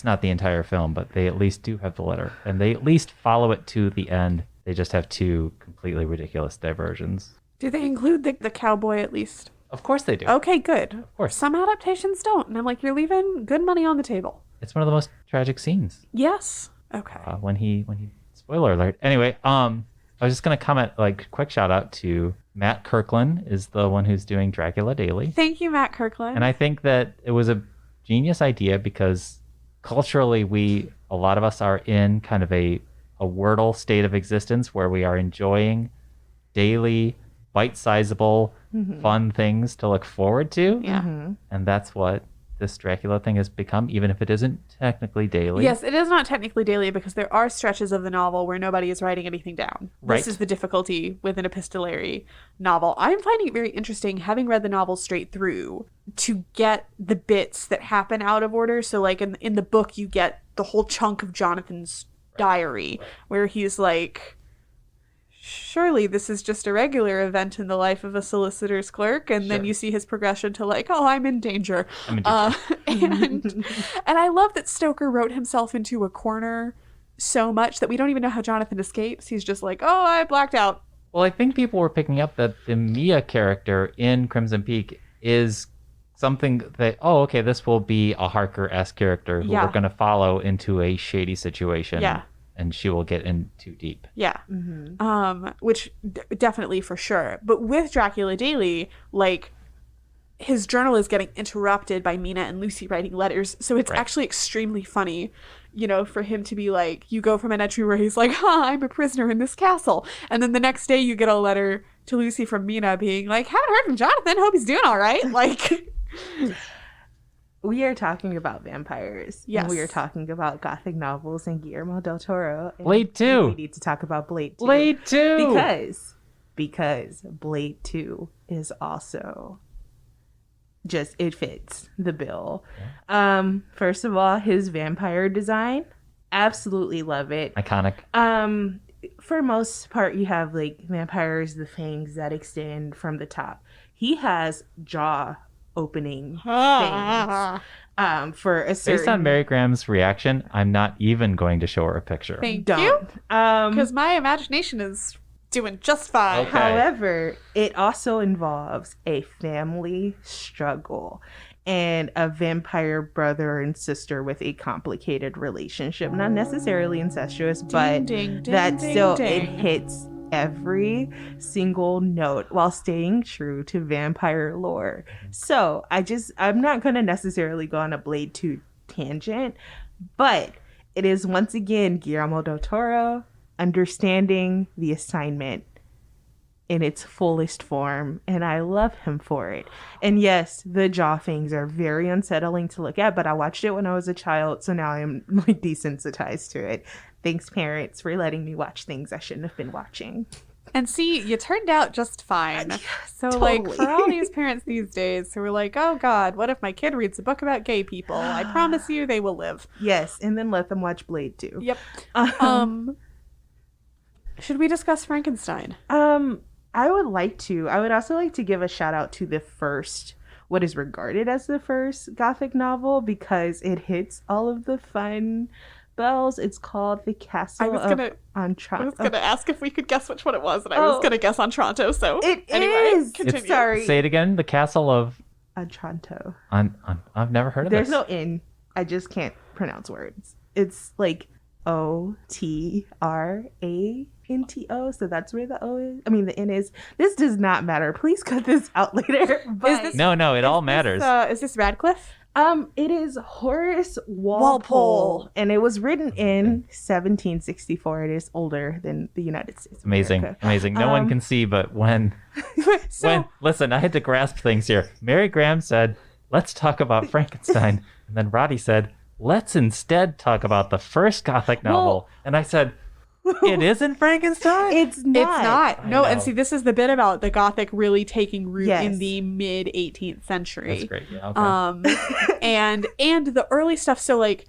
Speaker 1: not the entire film, but they at least do have the letter, and they at least follow it to the end. They just have two completely ridiculous diversions.
Speaker 3: Do they include the cowboy at least?
Speaker 1: Of course they do.
Speaker 3: Okay, good.
Speaker 1: Of course.
Speaker 3: Some adaptations don't, and I'm like, you're leaving good money on the table.
Speaker 1: It's one of the most tragic scenes.
Speaker 3: Yes. Okay.
Speaker 1: When he spoiler alert. Anyway, I was just gonna comment, like, quick shout out to Matt Kirkland is the one who's doing Dracula Daily.
Speaker 3: Thank you, Matt Kirkland.
Speaker 1: And I think that it was a genius idea because culturally a lot of us are in kind of a Wordle state of existence where we are enjoying daily, bite-sizable, fun things to look forward to.
Speaker 3: Yeah.
Speaker 1: And that's what this Dracula thing has become, even if it isn't technically daily.
Speaker 3: Yes, it is not technically daily because there are stretches of the novel where nobody is writing anything down.
Speaker 1: Right.
Speaker 3: This is the difficulty with an epistolary novel. I'm finding it very interesting, having read the novel straight through, to get the bits that happen out of order. So like in the book, you get the whole chunk of Jonathan's diary where he's like, surely this is just a regular event in the life of a solicitor's clerk, and then you see his progression to like, oh, I'm in danger. And I love that Stoker wrote himself into a corner so much that we don't even know how Jonathan escapes. He's just like, oh, I blacked out.
Speaker 1: Well, I think people were picking up that the Mia character in Crimson Peak is something that, oh, okay, this will be a Harker-esque character who we're going to follow into a shady situation.
Speaker 3: Yeah.
Speaker 1: And she will get in too deep.
Speaker 3: Yeah. Which definitely for sure. But with Dracula Daily, like, his journal is getting interrupted by Mina and Lucy writing letters. So it's actually extremely funny, you know, for him to be like, you go from an entry where he's like, I'm a prisoner in this castle. And then the next day you get a letter to Lucy from Mina being like, haven't heard from Jonathan. Hope he's doing all right. Like...
Speaker 2: We are talking about vampires.
Speaker 3: Yes.
Speaker 2: And we are talking about Gothic novels and Guillermo del Toro. And
Speaker 1: Blade 2.
Speaker 2: We need to talk about Blade 2.
Speaker 1: Blade 2.
Speaker 2: Because Blade 2 is also just, it fits the bill. Yeah. First of all, his vampire design, absolutely love it.
Speaker 1: Iconic.
Speaker 2: For most part, you have like vampires, the fangs that extend from the top. He has jaw opening things for a certain...
Speaker 1: Based on Mary Graham's reaction, I'm not even going to show her a picture.
Speaker 3: Thank you. Because my imagination is doing just fine.
Speaker 1: Okay.
Speaker 2: However, it also involves a family struggle and a vampire brother and sister with a complicated relationship. Not necessarily incestuous, but that still, it hits every single note while staying true to vampire lore. So I'm not going to necessarily go on a Blade 2 tangent, but it is once again Guillermo del Toro understanding the assignment in its fullest form, and I love him for it. And yes, the jaw things are very unsettling to look at, but I watched it when I was a child, so now I'm like desensitized to it. Thanks, parents, for letting me watch things I shouldn't have been watching.
Speaker 3: And see, you turned out just fine. So,
Speaker 2: totally.
Speaker 3: like, for all these parents these days who are like, oh, God, what if my kid reads a book about gay people? I promise you they will live.
Speaker 2: Yes, and then let them watch Blade 2.
Speaker 3: Yep. Should we discuss Frankenstein?
Speaker 2: I would like to. I would also like to give a shout out to the first what is regarded as the first Gothic novel because it hits all of the fun bells. It's called The Castle of Otranto.
Speaker 3: I was going to ask if we could guess which one it was, and I was going to guess Otranto, so...
Speaker 2: It is!
Speaker 3: Continue.
Speaker 2: Sorry.
Speaker 1: Say it again. The Castle of...
Speaker 2: Otranto.
Speaker 1: I've never heard of
Speaker 2: There's
Speaker 1: this.
Speaker 2: no N. I just can't pronounce words. It's like O-T-R-A-N-T-O, so that's where the O is. I mean, the N is. This does not matter. Please cut this out later. But
Speaker 1: No, it all matters.
Speaker 3: Is this Radcliffe?
Speaker 2: it is Horace Walpole, and it was written in 1764. It is older than the United States of America.
Speaker 1: Amazing. No one can see, but when listen, I had to grasp things here. Mary Graham said, "Let's talk about Frankenstein," and then Roddy said, "Let's instead talk about the first Gothic novel." And I said, "It isn't Frankenstein?"
Speaker 2: It's not.
Speaker 3: It's not. No,
Speaker 1: I
Speaker 3: and
Speaker 1: know.
Speaker 3: see, this is the bit about the Gothic really taking root
Speaker 2: Yes.
Speaker 3: in the mid 18th century.
Speaker 1: That's great. Yeah, okay.
Speaker 3: And the early stuff. So like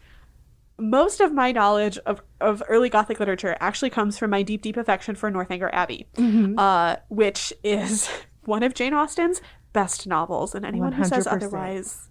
Speaker 3: most of my knowledge of early Gothic literature actually comes from my deep, deep affection for Northanger Abbey, which is one of Jane Austen's best novels. And anyone who says
Speaker 2: 100%.
Speaker 3: otherwise,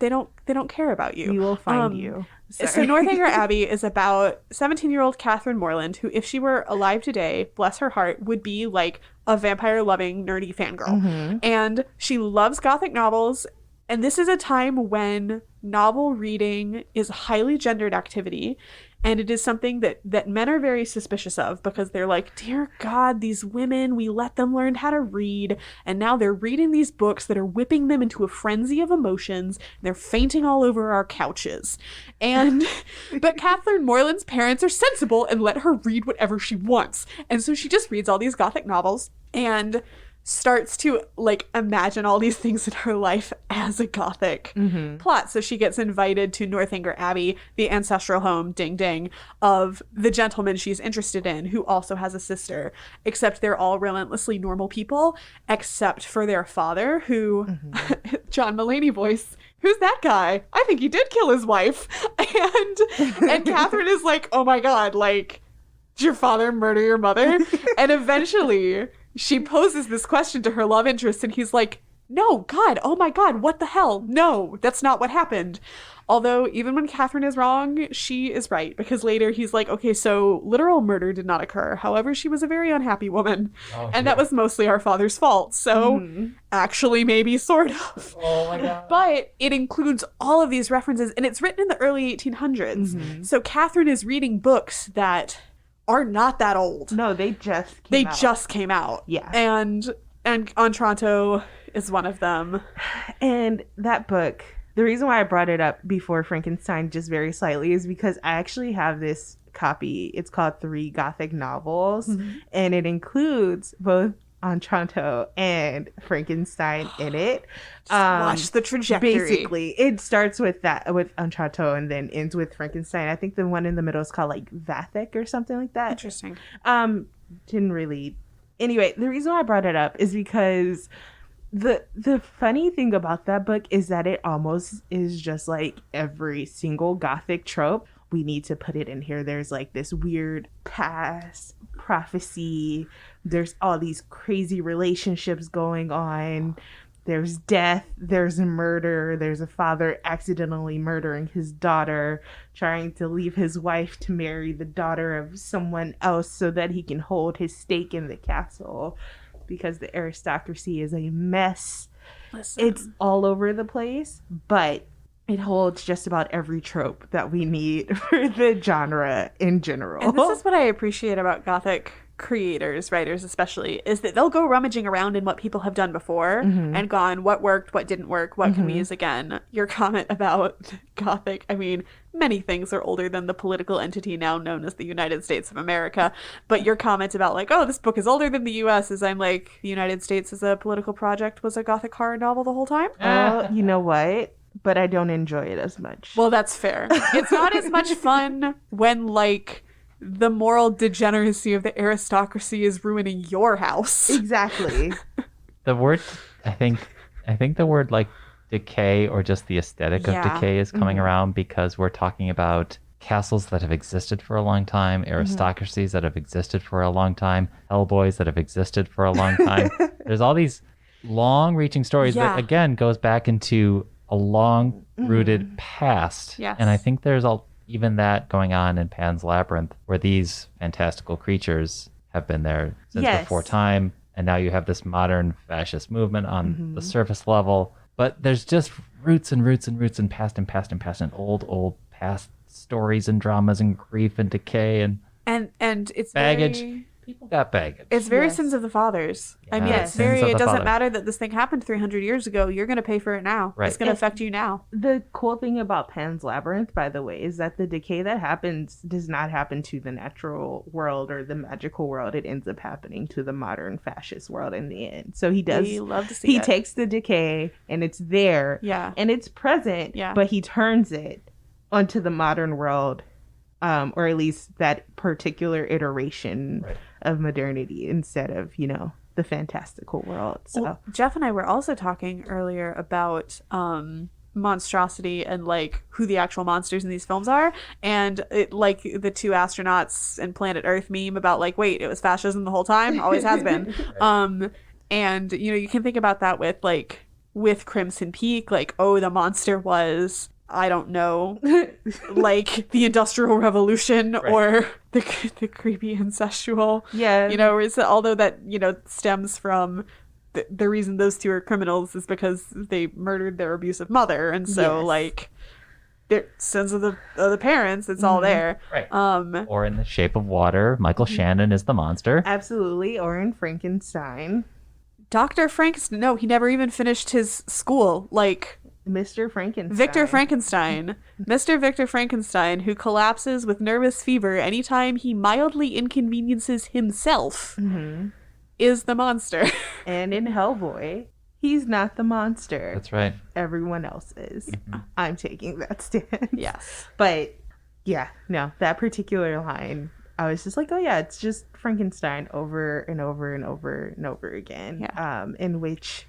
Speaker 3: they don't care about you.
Speaker 2: We will find you.
Speaker 3: So
Speaker 2: Sorry.
Speaker 3: Northanger Abbey is about 17-year-old Catherine Morland, who, if she were alive today, bless her heart, would be like a vampire-loving, nerdy fangirl. And she loves Gothic novels. And this is a time when novel reading is highly gendered activity. And it is something that men are very suspicious of because they're like, dear God, these women, we let them learn how to read. And now they're reading these books that are whipping them into a frenzy of emotions. They're fainting all over our couches. But Catherine Morland's parents are sensible and let her read whatever she wants. And so she just reads all these Gothic novels and starts to like imagine all these things in her life as a Gothic plot. So she gets invited to Northanger Abbey, the ancestral home, ding ding, of the gentleman she's interested in, who also has a sister, except they're all relentlessly normal people, except for their father, who John Mulaney voice, who's that guy? I think he did kill his wife. And Catherine is like, oh my God, like, did your father murder your mother? And eventually she poses this question to her love interest, and he's like, no, God, oh my God, what the hell? No, that's not what happened. Although, even when Catherine is wrong, she is right, because later he's like, okay, so literal murder did not occur. However, she was a very unhappy woman, and that was mostly our father's fault. So, actually, maybe, sort of.
Speaker 1: Oh my God.
Speaker 3: But it includes all of these references, and it's written in the early 1800s. So Catherine is reading books that are not that old.
Speaker 2: No, they just
Speaker 3: came out.
Speaker 2: Yeah.
Speaker 3: And Otranto is one of them.
Speaker 2: And that book, the reason why I brought it up before Frankenstein just very slightly is because I actually have this copy. It's called 3 Gothic Novels, and it includes both Otranto and Frankenstein in it.
Speaker 3: Watch the trajectory.
Speaker 2: Basically, it starts with Otranto and then ends with Frankenstein. I think the one in the middle is called like Vathek or something like that.
Speaker 3: Interesting.
Speaker 2: Didn't really. Anyway, the reason why I brought it up is because the funny thing about that book is that it almost is just like every single Gothic trope. We need to put it in here. There's like this weird past prophecy. There's all these crazy relationships going on. There's death. There's murder. There's a father accidentally murdering his daughter, trying to leave his wife to marry the daughter of someone else so that he can hold his stake in the castle because the aristocracy is a mess.
Speaker 3: Listen.
Speaker 2: It's all over the place, but it holds just about every trope that we need for the genre in general.
Speaker 3: And this is what I appreciate about Gothic creators, writers especially, is that they'll go rummaging around in what people have done before and gone, what worked, what didn't work, what can we use again? Your comment about Gothic, I mean, many things are older than the political entity now known as the United States of America, but your comment about like, oh, this book is older than the US is I'm like, the United States as a political project was a Gothic horror novel the whole time?
Speaker 2: You know what? But I don't enjoy it as much.
Speaker 3: Well, that's fair. It's not as much fun when like the moral degeneracy of the aristocracy is ruining your house.
Speaker 2: Exactly.
Speaker 1: The word, I think the word like decay or just the aesthetic of decay is coming around because we're talking about castles that have existed for a long time, aristocracies that have existed for a long time, Hellboys that have existed for a long time. There's all these long-reaching stories that, again, goes back into a long-rooted past.
Speaker 3: Yes.
Speaker 1: And I think there's even that going on in Pan's Labyrinth, where these fantastical creatures have been there since before time, and now you have this modern fascist movement on the surface level. But there's just roots and roots and roots and past and past and past and old past stories and dramas and grief and decay and
Speaker 3: it's
Speaker 1: baggage. People got baggage.
Speaker 3: It's very Sins of the Fathers. I mean, it's very, it doesn't matter that this thing happened 300 years ago. You're going to pay for it now. Right. It's going to affect you now.
Speaker 2: The cool thing about Pan's Labyrinth, by the way, is that the decay that happens does not happen to the natural world or the magical world. It ends up happening to the modern fascist world in the end. So he does.
Speaker 3: We love to see
Speaker 2: He takes the decay and it's there.
Speaker 3: Yeah.
Speaker 2: And it's present. Yeah. But he turns it onto the modern world. Or at least that particular iteration of modernity instead of, the fantastical world. So
Speaker 3: well, Jeff and I were also talking earlier about monstrosity and like who the actual monsters in these films are, and like the two astronauts and Planet Earth meme about like, wait, it was fascism the whole time, always has been. And you can think about that with Crimson Peak, like, oh, the monster was, I don't know, like the Industrial Revolution or the creepy incestual. Yeah. Although that, stems from the reason those two are criminals is because they murdered their abusive mother. And so, they're sins of the parents, it's all there.
Speaker 1: Right. Or in The Shape of Water, Michael Shannon is the monster.
Speaker 2: Absolutely. Or in Frankenstein.
Speaker 3: Dr. Frankenstein. No, he never even finished his school. Like...
Speaker 2: Mr. Frankenstein.
Speaker 3: Victor Frankenstein. Mr. Victor Frankenstein, who collapses with nervous fever anytime he mildly inconveniences himself, is the monster.
Speaker 2: And in Hellboy, he's not the monster.
Speaker 1: That's right.
Speaker 2: Everyone else is. I'm taking that stance.
Speaker 3: Yes.
Speaker 2: But, that particular line, I was just like, oh yeah, it's just Frankenstein over and over and over and over again. Yeah. In which...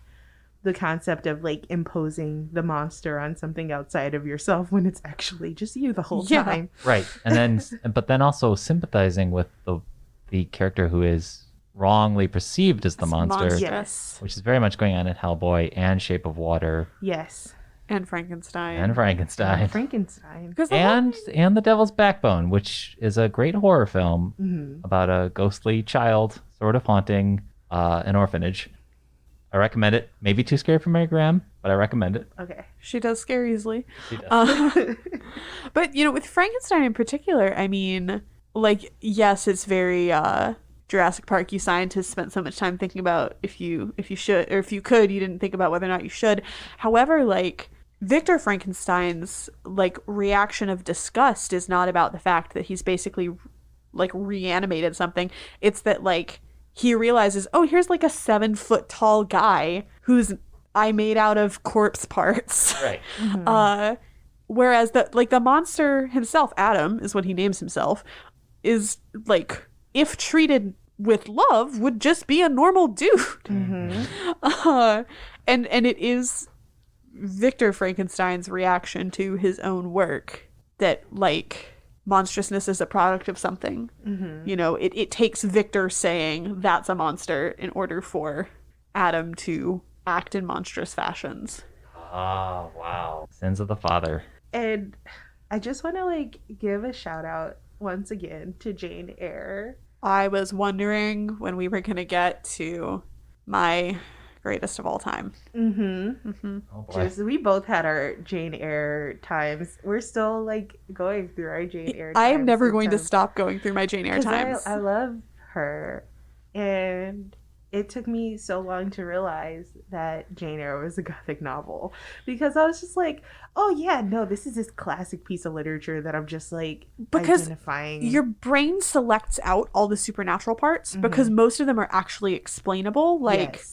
Speaker 2: the concept of like imposing the monster on something outside of yourself when it's actually just you the whole time.
Speaker 1: Right. And then also sympathizing with the character who is wrongly perceived as the monster.
Speaker 2: Yes.
Speaker 1: Which is very much going on in Hellboy and Shape of Water.
Speaker 2: Yes.
Speaker 3: And Frankenstein.
Speaker 1: And Frankenstein. And The Devil's Backbone, which is a great horror film about a ghostly child sort of haunting an orphanage. I recommend it. Maybe too scary for Mary Graham, but I recommend it.
Speaker 2: Okay.
Speaker 3: She does scare easily.
Speaker 1: She does.
Speaker 3: But, with Frankenstein in particular, I mean, like, yes, it's very Jurassic Park. You scientists spent so much time thinking about if you should, or if you could, you didn't think about whether or not you should. However, like, Victor Frankenstein's, like, reaction of disgust is not about the fact that he's basically, like, reanimated something. It's that, like, he realizes, oh, here's like a 7-foot tall guy who's I made out of corpse parts.
Speaker 1: Right.
Speaker 3: Whereas the monster himself, Adam is what he names himself, is like, if treated with love, would just be a normal dude. And it is Victor Frankenstein's reaction to his own work that like monstrousness is a product of something. It takes Victor saying that's a monster in order for Adam to act in monstrous fashions.
Speaker 1: Oh, wow. Sins of the Father.
Speaker 2: And I just want to like give a shout out once again to Jane Eyre.
Speaker 3: I was wondering when we were going to get to my greatest of all time.
Speaker 1: Oh boy.
Speaker 2: We both had our Jane Eyre times. We're still like going through our Jane Eyre times.
Speaker 3: I am never going to stop going through my Jane Eyre times.
Speaker 2: I love her. And it took me so long to realize that Jane Eyre was a Gothic novel, because I was just like, oh yeah, no, this is this classic piece of literature that I'm just like identifying.
Speaker 3: Your brain selects out all the supernatural parts because most of them are actually explainable. Like,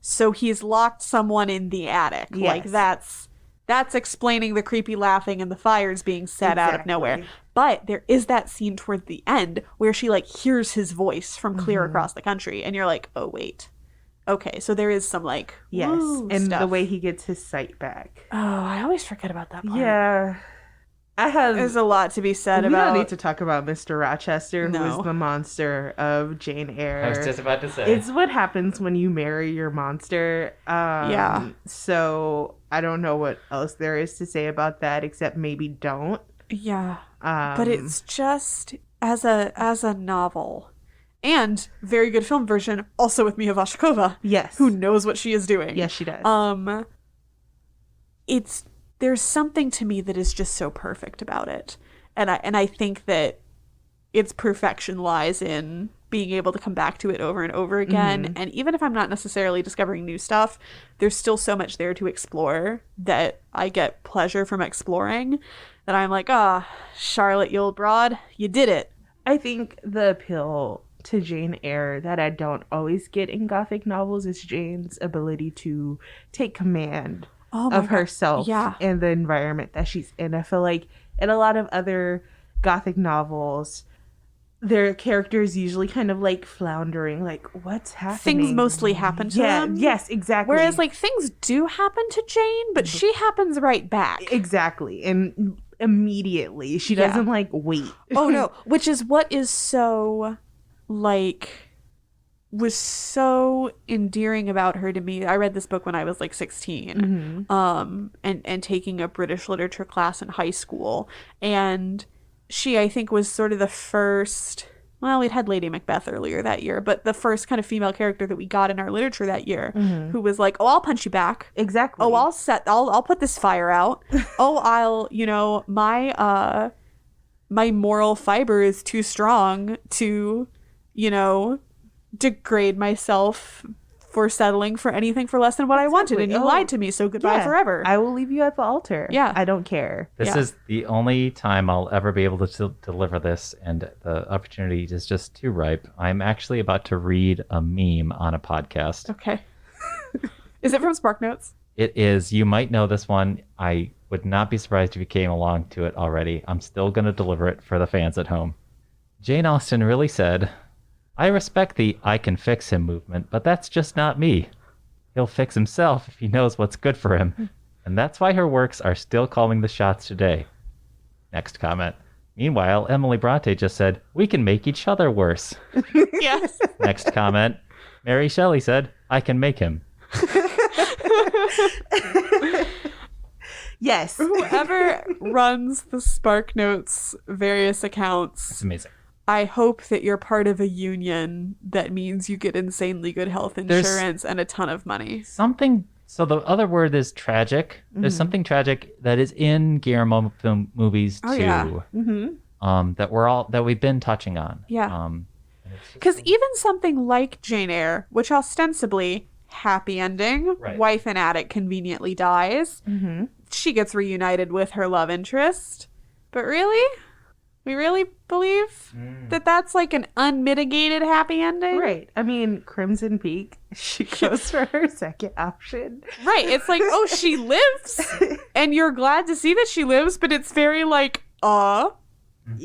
Speaker 3: so he's locked someone in the attic.
Speaker 2: Yes.
Speaker 3: Like that's explaining the creepy laughing and the fires being set out of nowhere. But there is that scene toward the end where she like hears his voice from clear across the country, and you're like, oh wait, okay, so there is some like
Speaker 2: and
Speaker 3: stuff.
Speaker 2: The way he gets his sight back.
Speaker 3: Oh, I always forget about that part.
Speaker 2: Yeah,
Speaker 3: There's a lot to be said
Speaker 2: we
Speaker 3: about...
Speaker 2: don't need to talk about Mr. Rochester, who
Speaker 3: No.
Speaker 2: is the monster of Jane Eyre.
Speaker 1: I was just about to say.
Speaker 2: It's what happens when you marry your monster.
Speaker 3: Yeah.
Speaker 2: So I don't know what else there is to say about that, except maybe don't.
Speaker 3: Yeah. But it's just as a novel, and very good film version, also with Mia Wasikova.
Speaker 2: Yes.
Speaker 3: Who knows what she is doing.
Speaker 2: Yes, she does.
Speaker 3: There's something to me that is just so perfect about it. And I think that its perfection lies in being able to come back to it over and over again.
Speaker 2: Mm-hmm.
Speaker 3: And even if I'm not necessarily discovering new stuff, there's still so much there to explore that I get pleasure from exploring, that I'm like, Charlotte, you old broad, you did it.
Speaker 2: I think the appeal to Jane Eyre that I don't always get in Gothic novels is Jane's ability to take command of herself and the environment that she's in. I feel like in a lot of other Gothic novels, their characters usually kind of like floundering, like, what's happening?
Speaker 3: Things mostly happen to them.
Speaker 2: Yes, exactly.
Speaker 3: Whereas like things do happen to Jane, but she happens right back.
Speaker 2: Exactly. And immediately. She doesn't like wait.
Speaker 3: Oh no. Which is what is so was so endearing about her to me. I read this book when I was like 16, and taking a British literature class in high school. And she, I think, was sort of the first, well, we'd had Lady Macbeth earlier that year, but the first kind of female character that we got in our literature that year, who was like, oh, I'll punch you back.
Speaker 2: Exactly.
Speaker 3: Oh, I'll put this fire out. Oh, my moral fiber is too strong to, degrade myself for settling for anything for less than what I wanted, and you lied to me, so goodbye forever.
Speaker 2: I will leave you at the altar.
Speaker 3: Yeah.
Speaker 2: I don't care.
Speaker 1: This is the only time I'll ever be able to deliver this, and the opportunity is just too ripe. I'm actually about to read a meme on a podcast.
Speaker 3: Okay. Is it from Spark Notes?
Speaker 1: It is. You might know this one. I would not be surprised if you came along to it already. I'm still going to deliver it for the fans at home. Jane Austen really said, I respect the I can fix him movement, but that's just not me. He'll fix himself if he knows what's good for him. And that's why her works are still calling the shots today. Next comment. Meanwhile, Emily Bronte just said, we can make each other worse.
Speaker 3: Yes.
Speaker 1: Next comment. Mary Shelley said, I can make him.
Speaker 2: Yes.
Speaker 3: Whoever runs the Spark Notes various accounts,
Speaker 1: It's amazing.
Speaker 3: I hope that you're part of a union that means you get insanely good health insurance and a ton of money.
Speaker 1: So the other word is tragic. There's something tragic that is in Guillermo film movies too.
Speaker 3: Oh, yeah.
Speaker 1: That we've been touching on.
Speaker 3: Yeah. Because even something like Jane Eyre, which ostensibly happy ending,
Speaker 1: Right.
Speaker 3: wife and addict conveniently dies, she gets reunited with her love interest, but really? We really believe that that's like an unmitigated happy ending?
Speaker 2: Right. I mean, Crimson Peak, she goes for her second option.
Speaker 3: Right. It's like, oh, she lives, and you're glad to see that she lives, but it's very like,
Speaker 2: Yeah.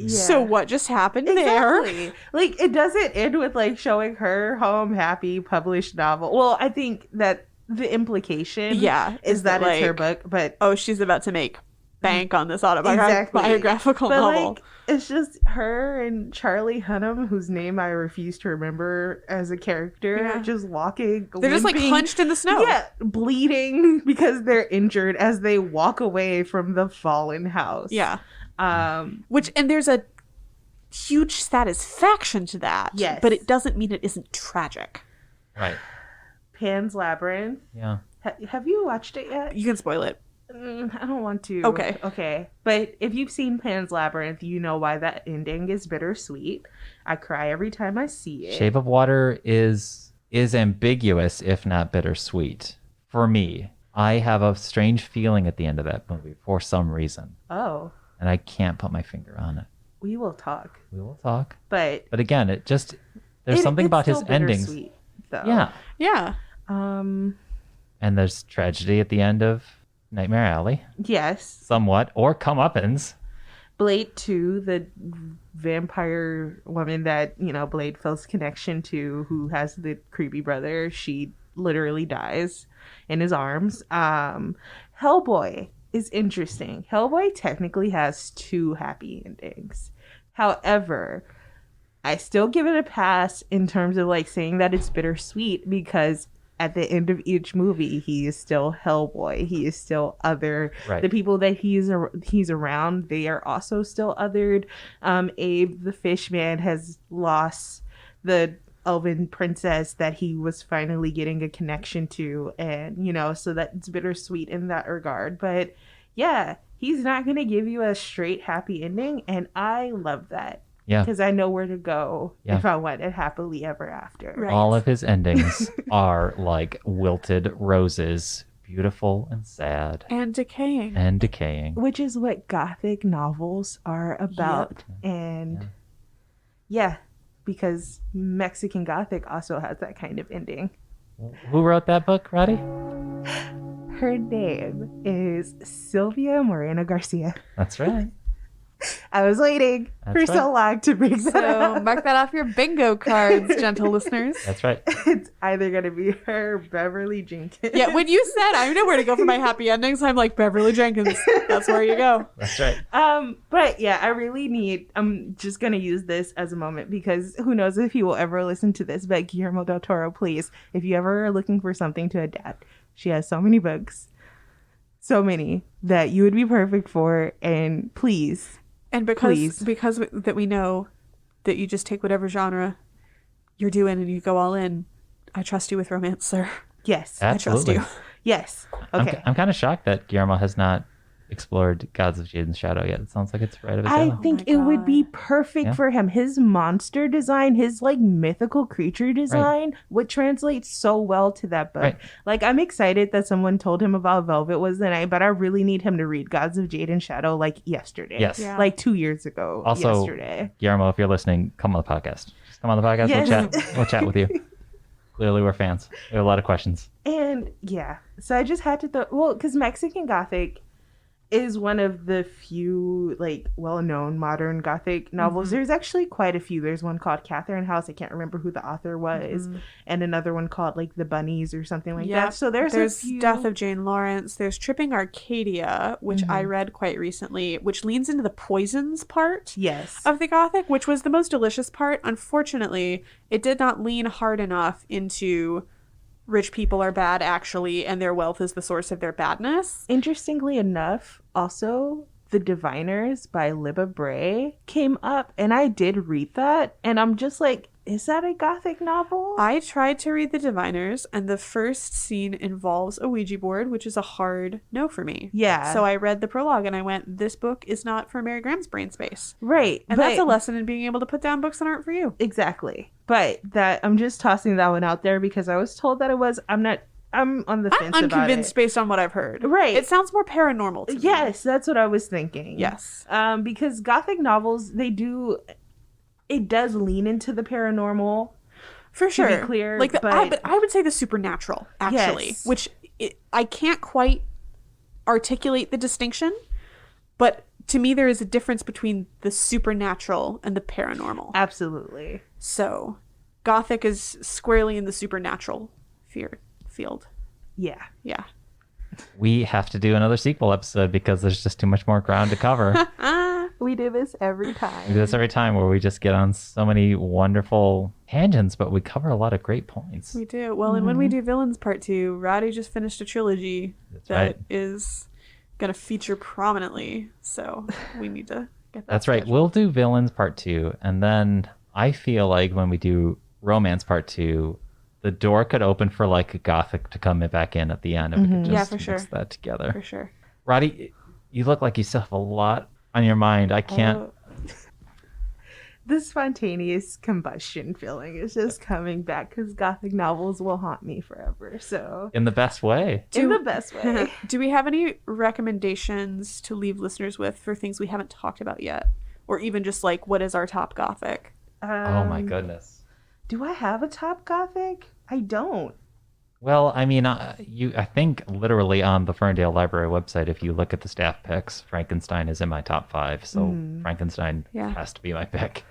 Speaker 3: so what just happened
Speaker 2: Exactly.
Speaker 3: there?
Speaker 2: Like, it doesn't end with like showing her home happy published novel. Well, I think that the implication is that it's her book, but
Speaker 3: oh, she's about to make bank on this biographical
Speaker 2: but
Speaker 3: novel.
Speaker 2: like, it's just her and Charlie Hunnam, whose name I refuse to remember as a character, just walking.
Speaker 3: They're just like hunched in the snow.
Speaker 2: Yeah, bleeding because they're injured as they walk away from the fallen house.
Speaker 3: Yeah.
Speaker 2: Um,
Speaker 3: And there's a huge satisfaction to that.
Speaker 2: Yes.
Speaker 3: But it doesn't mean it isn't tragic.
Speaker 1: Right.
Speaker 2: Pan's Labyrinth.
Speaker 1: Yeah.
Speaker 2: Have you watched it yet?
Speaker 3: You can spoil it.
Speaker 2: I don't want to.
Speaker 3: Okay.
Speaker 2: But if you've seen Pan's Labyrinth, you know why that ending is bittersweet. I cry every time I see it.
Speaker 1: Shape of Water is ambiguous, if not bittersweet. For me, I have a strange feeling at the end of that movie for some reason.
Speaker 2: Oh.
Speaker 1: And I can't put my finger on it.
Speaker 2: We will talk.
Speaker 1: We will talk.
Speaker 2: But
Speaker 1: again, there's something about his endings.
Speaker 2: Though.
Speaker 1: Yeah.
Speaker 3: Yeah.
Speaker 1: And there's tragedy at the end of Nightmare Alley.
Speaker 2: Yes.
Speaker 1: Somewhat. Or comeuppance.
Speaker 2: Blade 2, the vampire woman that, Blade feels connection to, who has the creepy brother, she literally dies in his arms. Hellboy is interesting. Hellboy technically has 2 happy endings. However, I still give it a pass in terms of like saying that it's bittersweet, because at the end of each movie, he is still Hellboy. He is still other.
Speaker 1: Right.
Speaker 2: The people that he's around, they are also still othered. Abe, the fish man, has lost the elven princess that he was finally getting a connection to, and so that it's bittersweet in that regard. But yeah, he's not going to give you a straight happy ending, and I love that.
Speaker 1: Yeah.
Speaker 2: Because I know where to go
Speaker 1: Yeah.
Speaker 2: if I want it happily ever after.
Speaker 3: Right.
Speaker 1: All of his endings are like wilted roses, beautiful and sad
Speaker 3: And decaying.
Speaker 1: and decaying.
Speaker 2: Which is what Gothic novels are about. And yeah, because Mexican Gothic also has that kind of ending.
Speaker 1: Who wrote that book, Roddy?
Speaker 2: Her name is Sylvia Moreno Garcia.
Speaker 1: That's right.
Speaker 2: I was waiting
Speaker 1: That's
Speaker 2: for so long to bring that
Speaker 3: So
Speaker 2: up.
Speaker 3: mark that off your bingo cards, gentle listeners.
Speaker 1: That's right.
Speaker 2: It's either going to be her or Beverly Jenkins.
Speaker 3: Yeah, when you said I know where to go for my happy endings, I'm like, Beverly Jenkins. That's where you go.
Speaker 1: That's right.
Speaker 2: But yeah, I'm just gonna use this as a moment, because who knows if he will ever listen to this, but Guillermo del Toro, please, if you ever are looking for something to adapt, she has so many books, so many that you would be perfect for, and please.
Speaker 3: And because that we know that you just take whatever genre you're doing and you go all in, I trust you with romance, sir.
Speaker 2: Yes.
Speaker 1: Absolutely.
Speaker 3: I trust you.
Speaker 2: Yes. Okay.
Speaker 1: I'm kind of shocked that Guillermo has not explored Gods of Jade and Shadow yet. It sounds like it's right of his
Speaker 2: I
Speaker 1: alley.
Speaker 2: think
Speaker 3: my
Speaker 2: it would be
Speaker 3: God.
Speaker 2: perfect
Speaker 1: Yeah.
Speaker 2: for him. His monster design, his like mythical creature design would translate so well to that book.
Speaker 1: Right.
Speaker 2: Like, I'm excited that someone told him about Velvet Was the Night, but I really need him to read Gods of Jade and Shadow like yesterday.
Speaker 1: Yes.
Speaker 3: Yeah.
Speaker 2: Like 2 years ago.
Speaker 1: Also,
Speaker 2: yesterday.
Speaker 1: Guillermo, if you're listening, come on the podcast. Just come on the podcast.
Speaker 2: Yes.
Speaker 1: We'll chat with you. Clearly, we're fans. We have a lot of questions.
Speaker 2: And yeah, so I just had to because Mexican Gothic is one of the few like well-known modern Gothic novels. There's actually quite a few. There's one called Catherine House. I can't remember who the author was, and another one called like The Bunnies or something like that. So there's a few.
Speaker 3: Death of Jane Lawrence. There's Tripping Arcadia, which I read quite recently, which leans into the poisons part
Speaker 2: Yes.
Speaker 3: of the Gothic, which was the most delicious part. Unfortunately, it did not lean hard enough into rich people are bad actually, and their wealth is the source of their badness.
Speaker 2: Interestingly enough, also The Diviners by Libba Bray came up, and I did read that, and I'm just like, is that a Gothic novel?
Speaker 3: I tried to read The Diviners, and the first scene involves a Ouija board, which is a hard no for me.
Speaker 2: Yeah.
Speaker 3: So I read the prologue, and I went, this book is not for Mary Graham's brain space.
Speaker 2: Right.
Speaker 3: And that's a lesson in being able to put down books that aren't for you.
Speaker 2: Exactly. But that I'm just tossing that one out there because I was told that it was. I'm on the fence
Speaker 3: I'm
Speaker 2: about
Speaker 3: unconvinced
Speaker 2: it.
Speaker 3: based on what I've heard.
Speaker 2: Right.
Speaker 3: It sounds more paranormal to me.
Speaker 2: Yes, that's what I was thinking.
Speaker 3: Yes.
Speaker 2: Because Gothic novels, it does lean into the paranormal.
Speaker 3: For sure.
Speaker 2: To be clear,
Speaker 3: like
Speaker 2: but
Speaker 3: I would say the supernatural, actually,
Speaker 2: Yes.
Speaker 3: which I can't quite articulate the distinction, but to me there is a difference between the supernatural and the paranormal.
Speaker 2: Absolutely.
Speaker 3: So, Gothic is squarely in the supernatural field.
Speaker 2: Yeah.
Speaker 3: Yeah.
Speaker 1: We have to do another sequel episode because there's just too much more ground to cover.
Speaker 2: We do this every
Speaker 1: We do
Speaker 2: time.
Speaker 1: this every time where we just get on so many wonderful tangents, but we cover a lot of great points.
Speaker 3: We do. Well, and when we do Villains Part 2, Roddy just finished a trilogy
Speaker 1: right.
Speaker 3: is going to feature prominently. So we need to get that.
Speaker 1: That's right.
Speaker 3: scheduled.
Speaker 1: We'll do Villains Part 2, and then I feel like when we do Romance Part 2, the door could open for like Gothic to come back in at the end if we could just
Speaker 3: Yeah, for
Speaker 1: mix
Speaker 3: sure.
Speaker 1: that together.
Speaker 3: For sure.
Speaker 1: Roddy, you look like you still have a lot on your mind. I can't.
Speaker 2: The spontaneous combustion feeling is just coming back because Gothic novels will haunt me forever. So,
Speaker 1: In the best way.
Speaker 2: in the best way.
Speaker 3: Do we have any recommendations to leave listeners with for things we haven't talked about yet? Or even just like, what is our top Gothic?
Speaker 1: Oh my goodness.
Speaker 2: Do I have a top Gothic? I don't.
Speaker 1: Well, I mean, I think literally on the Ferndale Library website, if you look at the staff picks, Frankenstein is in my top 5. So Frankenstein
Speaker 3: Yeah.
Speaker 1: has to be my pick.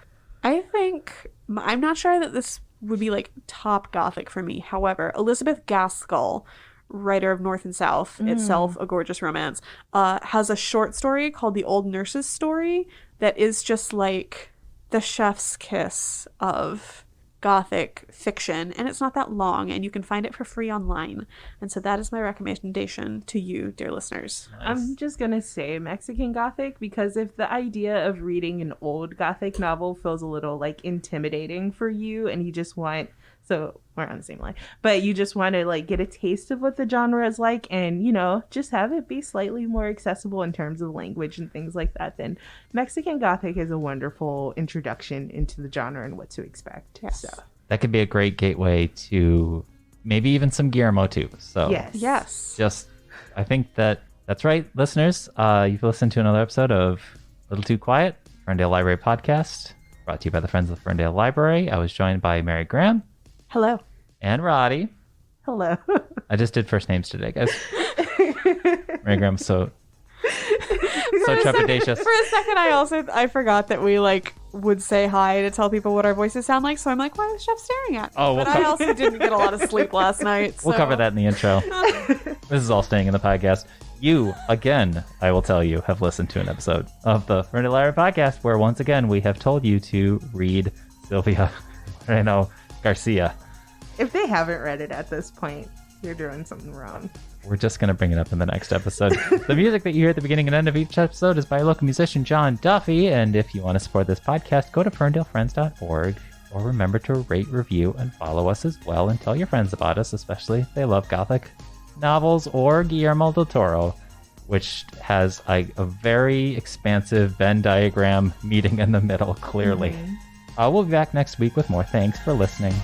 Speaker 3: I think, I'm not sure that this would be like top Gothic for me. However, Elizabeth Gaskell writer of North and South, itself a gorgeous romance, has a short story called The Old Nurse's Story that is just like the chef's kiss of Gothic fiction, and it's not that long, and you can find it for free online. And so that is my recommendation to you, dear listeners.
Speaker 1: Nice.
Speaker 2: I'm just gonna say Mexican Gothic, because if the idea of reading an old Gothic novel feels a little like intimidating for you, and you just want, so we're on the same line, but you just want to like get a taste of what the genre is like, and you know, just have it be slightly more accessible in terms of language and things like that, then Mexican Gothic is a wonderful introduction into the genre and what to expect.
Speaker 3: Yes.
Speaker 2: So
Speaker 1: That could be a great gateway to maybe even some Guillermo too. So
Speaker 3: Yes.
Speaker 1: just, I think that's right, listeners. You've listened to another episode of Little Too Quiet, Ferndale Library Podcast, brought to you by the Friends of the Ferndale Library. I was joined by Mary Graham.
Speaker 3: Hello.
Speaker 1: And Roddy.
Speaker 2: hello.
Speaker 1: I just did first names today, guys. Mary Graham's so trepidatious.
Speaker 3: For a second, I forgot that we like would say hi to tell people what our voices sound like. So I'm like, why is Chef staring at me?
Speaker 1: Oh,
Speaker 3: but I also didn't get a lot of sleep last night.
Speaker 1: We'll
Speaker 3: so-
Speaker 1: cover that in the intro. This is all staying in the podcast. You, again, I will tell you, have listened to an episode of the Ferndale Library Podcast where once again we have told you to read Sylvia Garcia.
Speaker 2: If they haven't read it at this point, you're doing something wrong.
Speaker 1: We're just going to bring it up in the next episode. The music that you hear at the beginning and end of each episode is by local musician John Duffy. And if you want to support this podcast, go to ferndalefriends.org, or remember to rate, review, and follow us as well, and tell your friends about us, especially if they love Gothic novels or Guillermo del Toro, which has a very expansive Venn diagram meeting in the middle, clearly. We'll be back next week with more. Thanks for listening.